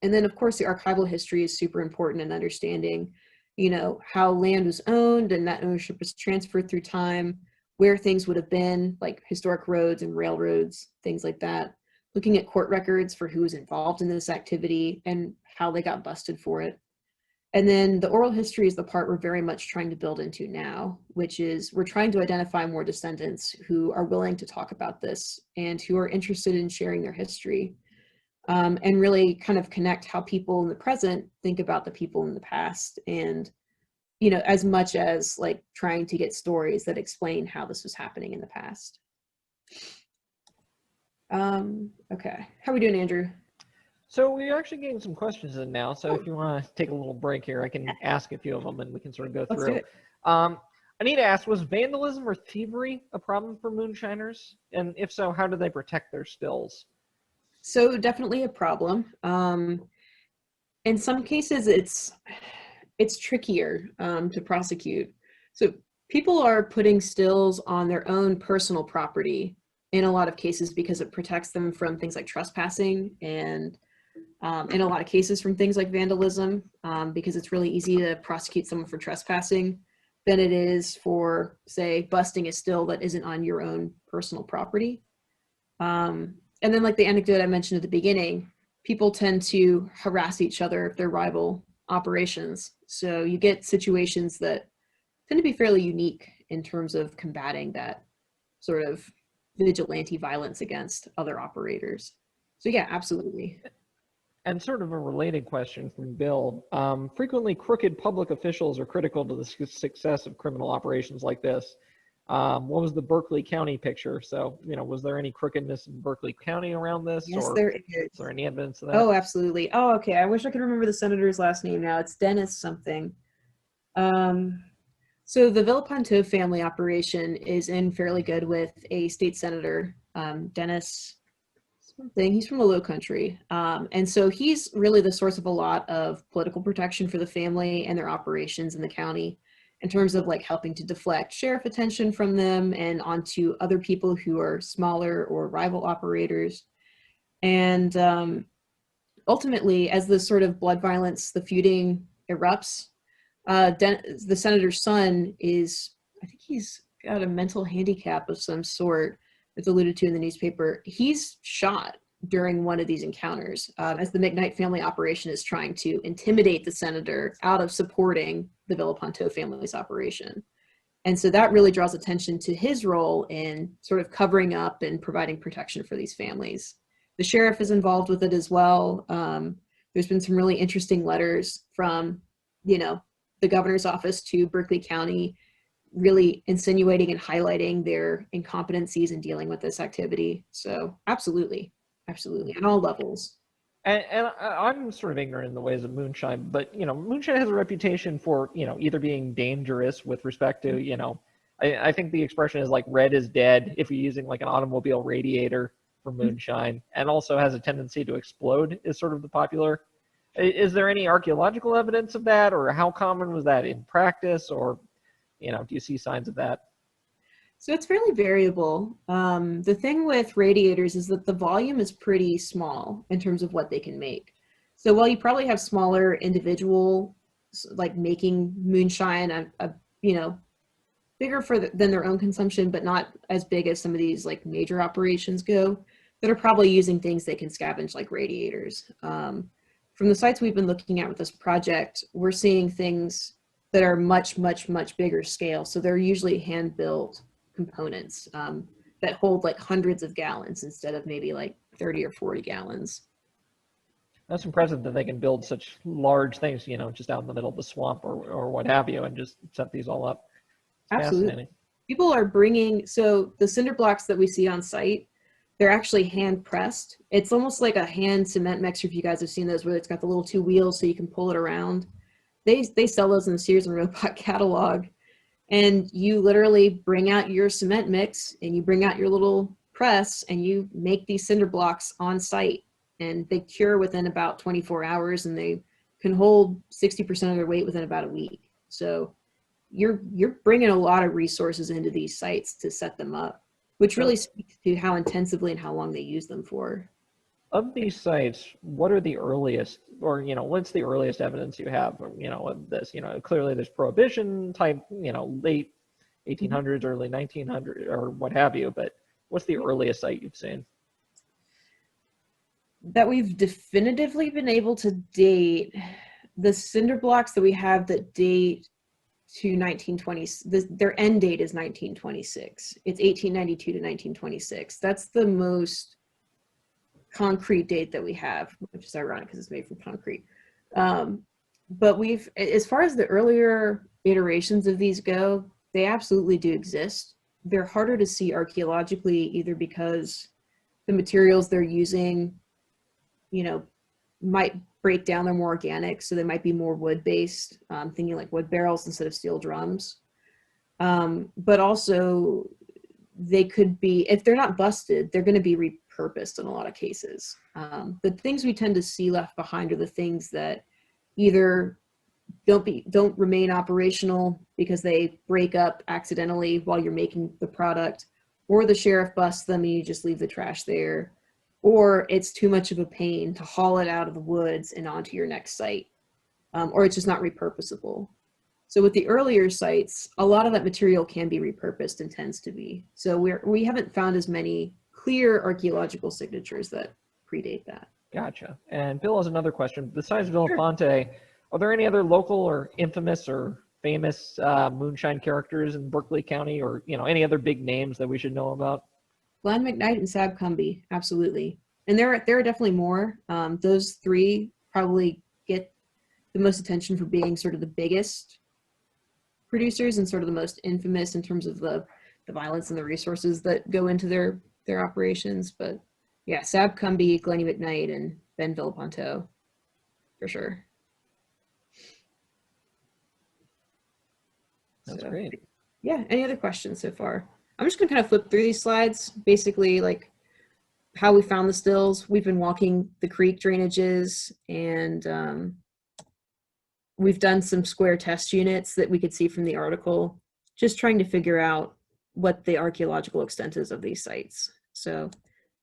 And then of course the archival history is super important in understanding, you know, how land was owned and that ownership was transferred through time, where things would have been, like historic roads and railroads, things like that. Looking at court records for who was involved in this activity and how they got busted for it. And then the oral history is the part we're very much trying to build into now, which is we're trying to identify more descendants who are willing to talk about this and who are interested in sharing their history, and really kind of connect how people in the present think about the people in the past, and, you know, as much as like trying to get stories that explain how this was happening in the past. Okay, how are we doing, Andrew? So we're actually getting some questions in now. So if you want to take a little break here, I can ask a few of them and we can sort of go Let's through. do it. I need to ask, was vandalism or thievery a problem for moonshiners? And if so, how do they protect their stills? So definitely a problem. In some cases, it's trickier to prosecute. So people are putting stills on their own personal property in a lot of cases because it protects them from things like trespassing, and in a lot of cases from things like vandalism, because it's really easy to prosecute someone for trespassing than it is for, say, busting a still that isn't on your own personal property. And then like the anecdote I mentioned at the beginning, people tend to harass each other if they're rival operations. So you get situations that tend to be fairly unique in terms of combating that sort of vigilante violence against other operators. So yeah, absolutely. And sort of a related question from Bill. Frequently, crooked public officials are critical to the success of criminal operations like this. What was the Berkeley County picture? So, you know, was there any crookedness in Berkeley County around this? Yes, or there is. is there any evidence of that? Oh, absolutely. Oh, okay. I wish I could remember the senator's last name now. It's Dennis something. So the Villepinto family operation is in fairly good with a state senator, Dennis something. He's from the Lowcountry. And so he's really the source of a lot of political protection for the family and their operations in the county, in terms of like helping to deflect sheriff attention from them and onto other people who are smaller or rival operators. And ultimately, as the sort of blood violence, the feuding erupts, the senator's son is, I think he's got a mental handicap of some sort. It's alluded to in the newspaper. He's shot during one of these encounters as the McKnight family operation is trying to intimidate the senator out of supporting the Villepinto family's operation. And so that really draws attention to his role in sort of covering up and providing protection for these families. The sheriff is involved with it as well. There's been some really interesting letters from, you know, the governor's office to Berkeley County, really insinuating and highlighting their incompetencies in dealing with this activity. So absolutely, absolutely, at all levels. And I'm sort of ignorant in the ways of moonshine, but, you know, moonshine has a reputation for, you know, either being dangerous with respect to, you know, I think the expression is like red is dead if you're using like an automobile radiator for moonshine, and also has a tendency to explode is sort of the popular. Is there any archaeological evidence of that, or how common was that in practice, or, you know, do you see signs of that? So it's fairly variable. The thing with radiators is that the volume is pretty small in terms of what they can make. So while you probably have smaller individual, like making moonshine, you know, bigger than their own consumption, but not as big as some of these like major operations go, that are probably using things they can scavenge like radiators. From the sites we've been looking at with this project, we're seeing things that are much, much, much bigger scale. So they're usually hand-built components that hold like hundreds of gallons instead of maybe like 30 or 40 gallons. That's impressive that they can build such large things, you know, just out in the middle of the swamp or what have you, and just set these all up. It's Absolutely. fascinating. People are bringing, so the cinder blocks that we see on site, they're actually hand pressed. It's almost like a hand cement mixer, if you guys have seen those, where it's got the little two wheels so you can pull it around. They sell those in the Sears and Roebuck catalog. And you literally bring out your cement mix and you bring out your little press and you make these cinder blocks on site. And they cure within about 24 hours and they can hold 60% of their weight within about a week. So you're bringing a lot of resources into these sites to set them up, which really speaks to how intensively and how long they use them for. Of these sites, what are the earliest, or, you know, what's the earliest evidence you have, you know, of this? You know, clearly there's Prohibition type, you know, late 1800s, early 1900s, or what have you, but what's the earliest site you've seen? That we've definitively been able to date, the cinder blocks that we have that date to 1920, their end date is 1926. It's 1892 to 1926. That's the most concrete date that we have, which is ironic because it's made from concrete. But we've, as far as the earlier iterations of these go, they absolutely do exist. They're harder to see archaeologically, either because the materials they're using, you know, might break down, they're more organic, so they might be more wood-based, thinking like wood barrels instead of steel drums. But also, they could be, if they're not busted, they're going to be repurposed in a lot of cases. The things we tend to see left behind are the things that either don't remain operational because they break up accidentally while you're making the product, or the sheriff busts them and you just leave the trash there, or it's too much of a pain to haul it out of the woods and onto your next site, or it's just not repurposable. So with the earlier sites, a lot of that material can be repurposed and tends to be. So we haven't found as many clear archaeological signatures that predate that. Gotcha. And Bill has another question. Besides Villafante, are there any other local or infamous or famous moonshine characters in Berkeley County, or, you know, any other big names that we should know about? Glenn McKnight and Sab Cumbie, absolutely. And there are definitely more. Those three probably get the most attention for being sort of the biggest producers and sort of the most infamous in terms of the violence and the resources that go into their operations. But yeah, Sab Cumbie, Glennie McKnight, and Ben Villapanto, for sure. That's great. Yeah, any other questions so far? I'm just gonna kind of flip through these slides, basically like how we found the stills. We've been walking the creek drainages, and we've done some square test units that we could see from the article, just trying to figure out what the archaeological extent is of these sites. So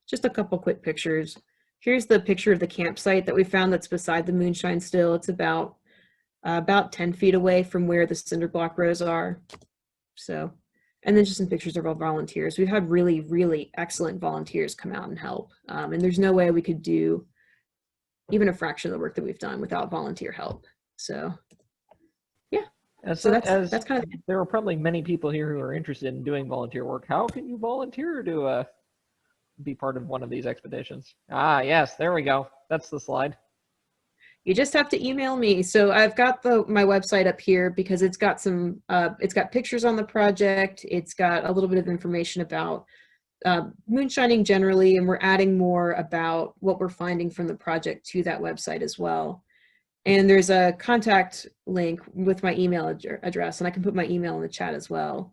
just a couple quick pictures. Here's the picture of the campsite that we found that's beside the Moonshine still. It's about 10 feet away from where the cinder block rows are. So, and then just some pictures of our volunteers. We've had really, really excellent volunteers come out and help. And there's no way we could do even a fraction of the work that we've done without volunteer help. So, yeah. So that's kind of, there are probably many people here who are interested in doing volunteer work. How can you volunteer to be part of one of these expeditions? Ah, yes, there we go. That's the slide. you just have to email me. So I've got my website up here because it's got some, it's got pictures on the project. It's got a little bit of information about moonshining generally, and we're adding more about what we're finding from the project to that website as well. And there's a contact link with my email address, and I can put my email in the chat as well.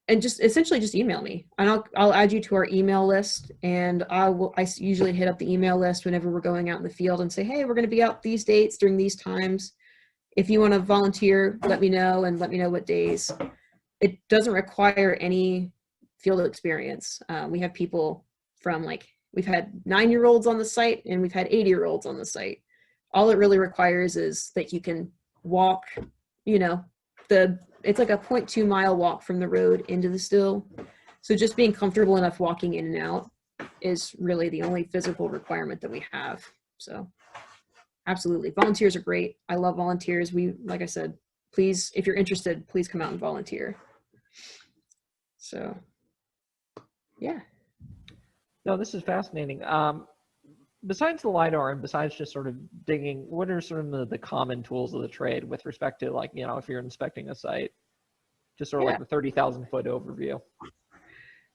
And just essentially just email me, and I'll add you to our email list. And I usually hit up the email list whenever we're going out in the field and say, hey, we're going to be out these dates during these times. If you want to volunteer, let me know, and let me know what days. It doesn't require any field experience. We have people from, like, we've had 9-year-olds on the site, and we've had 80-year-olds on the site. All it really requires is that you can walk, you know, it's like a 0.2 mile walk from the road into the still. So just being comfortable enough walking in and out is really the only physical requirement that we have. So Absolutely. Volunteers are great. I love volunteers. Like I said, please, if you're interested, please come out and volunteer. So, yeah. No, this is fascinating. Besides the LiDAR and besides just sort of digging, what are sort of the common tools of the trade with respect to, like, if you're inspecting a site? Just sort of like the 30,000 foot overview.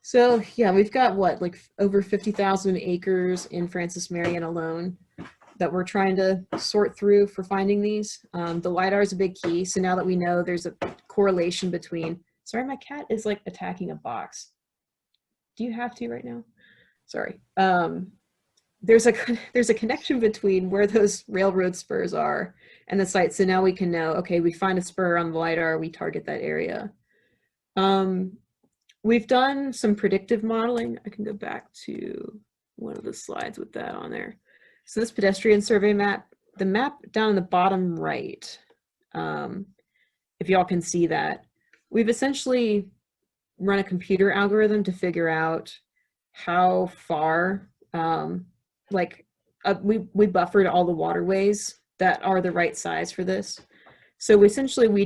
So yeah, we've got like over 50,000 acres in Francis Marion alone that we're trying to sort through for finding these. The LiDAR is a big key. So now that we know there's a correlation between, sorry, my cat is like attacking a box. Do you have to right now? Sorry. There's a connection between where those railroad spurs are and the site. So now we can know, okay, we find a spur on the LiDAR, we target that area. We've done some predictive modeling. I can go back to one of the slides with that on there. So this pedestrian survey map, the map down in the bottom right, if y'all can see that, we've essentially run a computer algorithm to figure out how far, we buffered all the waterways that are the right size for this. So essentially we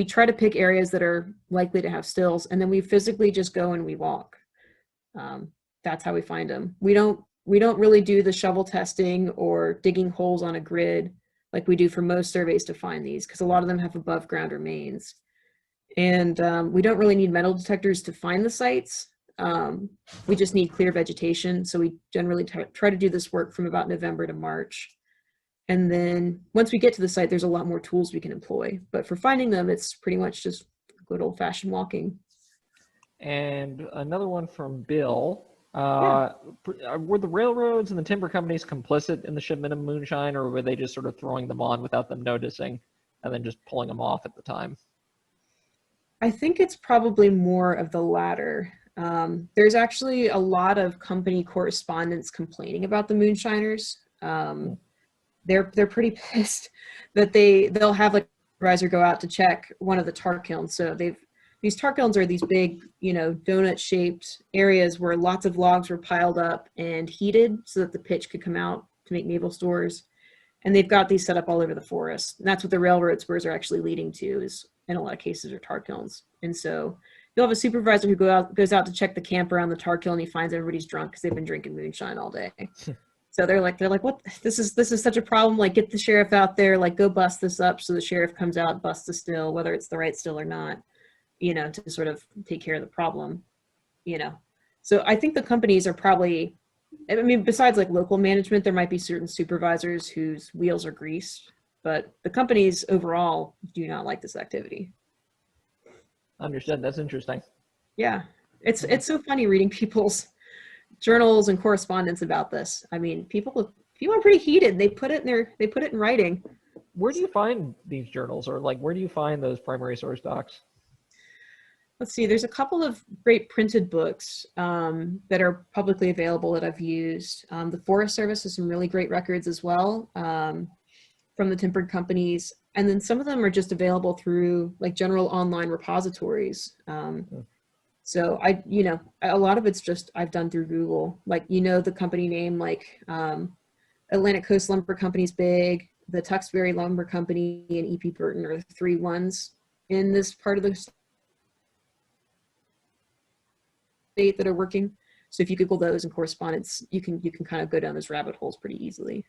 try to pick areas that are likely to have stills, and then we physically just go and we walk. That's how we find them. We don't really do the shovel testing or digging holes on a grid like we do for most surveys to find these, because a lot of them have above ground remains. And we don't really need metal detectors to find the sites. We just need clear vegetation. So we generally try to do this work from about November to March. And then once we get to the site, there's a lot more tools we can employ. But for finding them, it's pretty much just good old-fashioned walking. And another one from Bill. Were the railroads and the timber companies complicit in the shipment of moonshine, or were they just sort of throwing them on without them noticing and then just pulling them off at the time? I think it's probably more of the latter. There's actually a lot of company correspondence complaining about the moonshiners. They're pretty pissed that they'll have like a supervisor go out to check one of the tar kilns. So these tar kilns are these big, donut shaped areas where lots of logs were piled up and heated so that the pitch could come out to make naval stores. And they've got these set up all over the forest. And that's what the railroad spurs are actually leading to, is in a lot of cases are tar kilns. And so you'll have a supervisor who goes out to check the camp around the tar kiln, and he finds everybody's drunk because they've been drinking moonshine all day. So they're like, what? This is such a problem. Like, get the sheriff out there. Like, go bust this up. So the sheriff comes out, busts the still, whether it's the right still or not, to sort of take care of the problem. So I think the companies are probably, besides like local management, there might be certain supervisors whose wheels are greased, but the companies overall do not like this activity. Understood. That's interesting. Yeah, it's so funny reading people's journals and correspondence about this. People are pretty heated. They put it in writing. Where do you find these journals, or like where do you find those primary source docs? Let's see, there's a couple of great printed books that are publicly available that I've used. The Forest Service has some really great records as well from the timbered companies. And then some of them are just available through like general online repositories. So a lot of it's just I've done through Google. Like, the company name, like Atlantic Coast Lumber Company's big, the Tuxbury Lumber Company and E.P. Burton are the three ones in this part of the state that are working. So if you Google those in correspondence, you can kind of go down those rabbit holes pretty easily.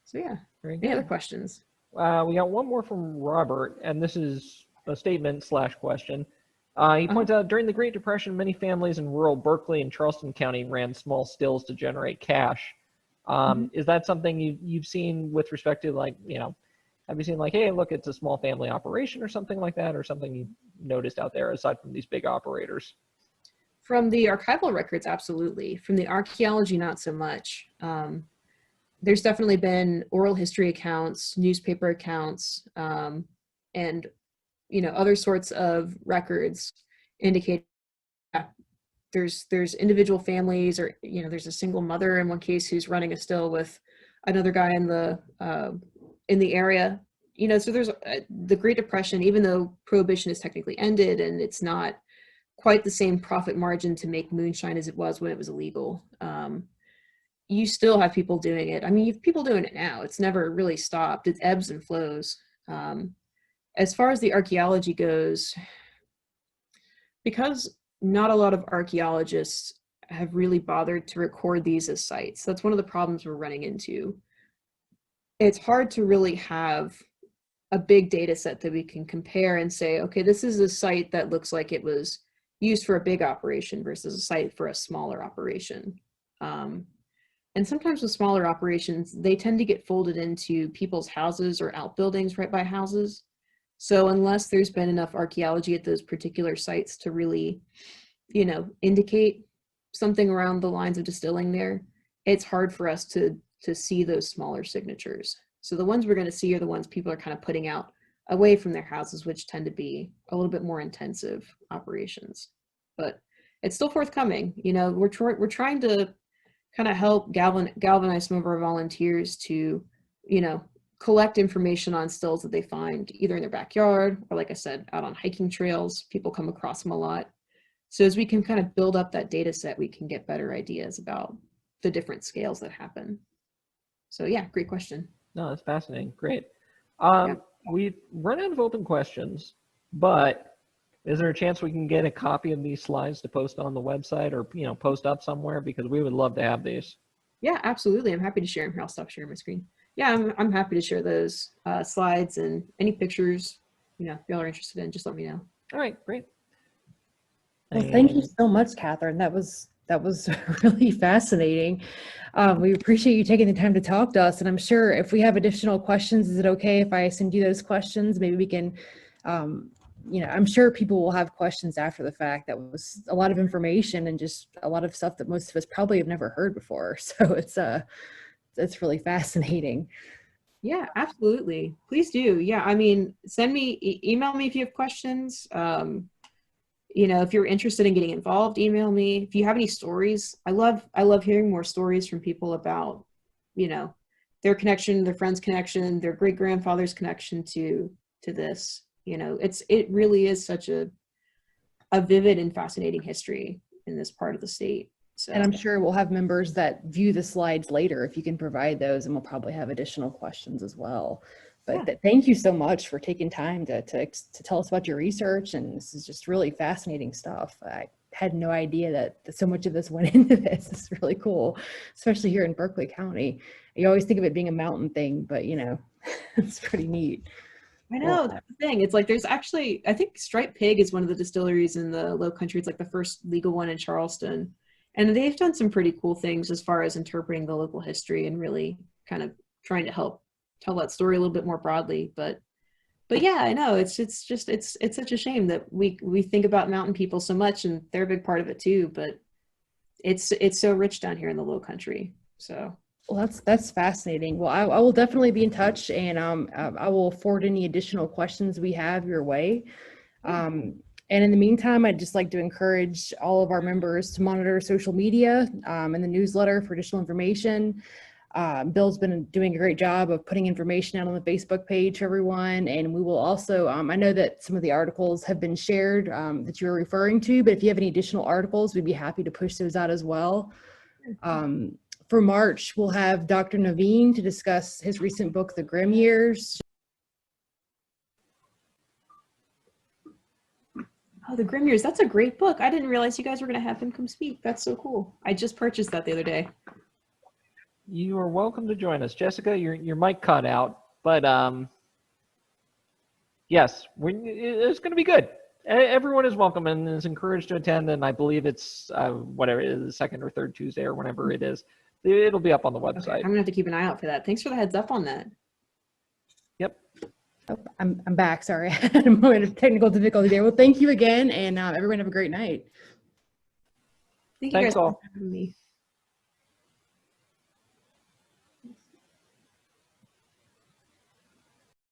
So yeah, any other questions? We got one more from Robert, and this is a statement/question. He points out, during the Great Depression, many families in rural Berkeley and Charleston County ran small stills to generate cash. Is that something you've seen with respect to, like, have you seen like, hey, look, it's a small family operation or something like that, or something you noticed out there aside from these big operators? From the archival records, absolutely. From the archaeology, not so much. There's definitely been oral history accounts, newspaper accounts, and other sorts of records indicate there's individual families, or there's a single mother in one case who's running a still with another guy in the area. So there's the Great Depression, even though Prohibition is technically ended and it's not quite the same profit margin to make moonshine as it was when it was illegal. you still have people doing it. I mean, you have people doing it now. It's never really stopped. It ebbs and flows. As far as the archaeology goes, because not a lot of archaeologists have really bothered to record these as sites, that's one of the problems we're running into. It's hard to really have a big data set that we can compare and say, okay, this is a site that looks like it was used for a big operation versus a site for a smaller operation. And sometimes with smaller operations, they tend to get folded into people's houses or outbuildings right by houses. So unless there's been enough archaeology at those particular sites to really, you know, indicate something around the lines of distilling there, it's hard for us to see those smaller signatures. So the ones we're going to see are the ones people are kind of putting out away from their houses, which tend to be a little bit more intensive operations. But it's still forthcoming. You know, we're trying to kind of help galvanize some of our volunteers to, you know, collect information on stills that they find either in their backyard or, like I said, out on hiking trails. People come across them a lot. So as we can kind of build up that data set, we can get better ideas about the different scales that happen. So yeah, great question. No, that's fascinating. Great. Yeah. We've run out of open questions, but is there a chance we can get a copy of these slides to post on the website or, you know, post up somewhere? Because we would love to have these. Yeah, absolutely. I'm happy to share them here. I'll stop sharing my screen. Yeah, I'm happy to share those slides and any pictures, you know, if y'all are interested in, just let me know. All right, great. Well, thank you so much, Catherine. That was really fascinating. We appreciate you taking the time to talk to us. And I'm sure if we have additional questions, is it okay if I send you those questions? Maybe we can, you know, I'm sure people will have questions after the fact. That was a lot of information and just a lot of stuff that most of us probably have never heard before. So it's really fascinating. Yeah, absolutely. Please do. Yeah, I mean, send me, email me if you have questions. You know, if you're interested in getting involved, email me. If you have any stories, I love hearing more stories from people about, you know, their connection, their friend's connection, their great grandfather's connection to this. You know, it really is such a vivid and fascinating history in this part of the state. So. And I'm sure we'll have members that view the slides later if you can provide those, and we'll probably have additional questions as well. But Yeah. thank you so much for taking time to tell us about your research. And this is just really fascinating stuff. I had no idea that so much of this went into this. It's really cool, especially here in Berkeley County. You always think of it being a mountain thing, but you know, it's pretty neat. I know, that's the thing. It's like there's actually, I think Striped Pig is one of the distilleries in the Lowcountry. It's like the first legal one in Charleston. And they've done some pretty cool things as far as interpreting the local history and really kind of trying to help tell that story a little bit more broadly. But yeah, I know it's such a shame that we think about mountain people so much, and they're a big part of it too. But it's so rich down here in the Lowcountry. So. Well, that's fascinating. Well, I will definitely be in touch, and I will forward any additional questions we have your way. And in the meantime, I'd just like to encourage all of our members to monitor social media and the newsletter for additional information. Bill's been doing a great job of putting information out on the Facebook page for everyone. And we will also, I know that some of the articles have been shared that you're referring to, but if you have any additional articles, we'd be happy to push those out as well. For March, we'll have Dr. Naveen to discuss his recent book, The Grim Years. Oh, The Grim Years. That's a great book. I didn't realize you guys were going to have him come speak. That's so cool. I just purchased that the other day. You are welcome to join us. Jessica, your mic cut out, but yes, it's going to be good. Everyone is welcome and is encouraged to attend, and I believe it's whatever it is, the second or third Tuesday or whenever it is. It'll be up on the website. Okay, I'm going to have to keep an eye out for that. Thanks for the heads up on that. Yep. Oh, I'm back. Sorry, I had a moment of technical difficulty there. Well, thank you again, and everyone have a great night. Thank you Thanks guys all. for having me.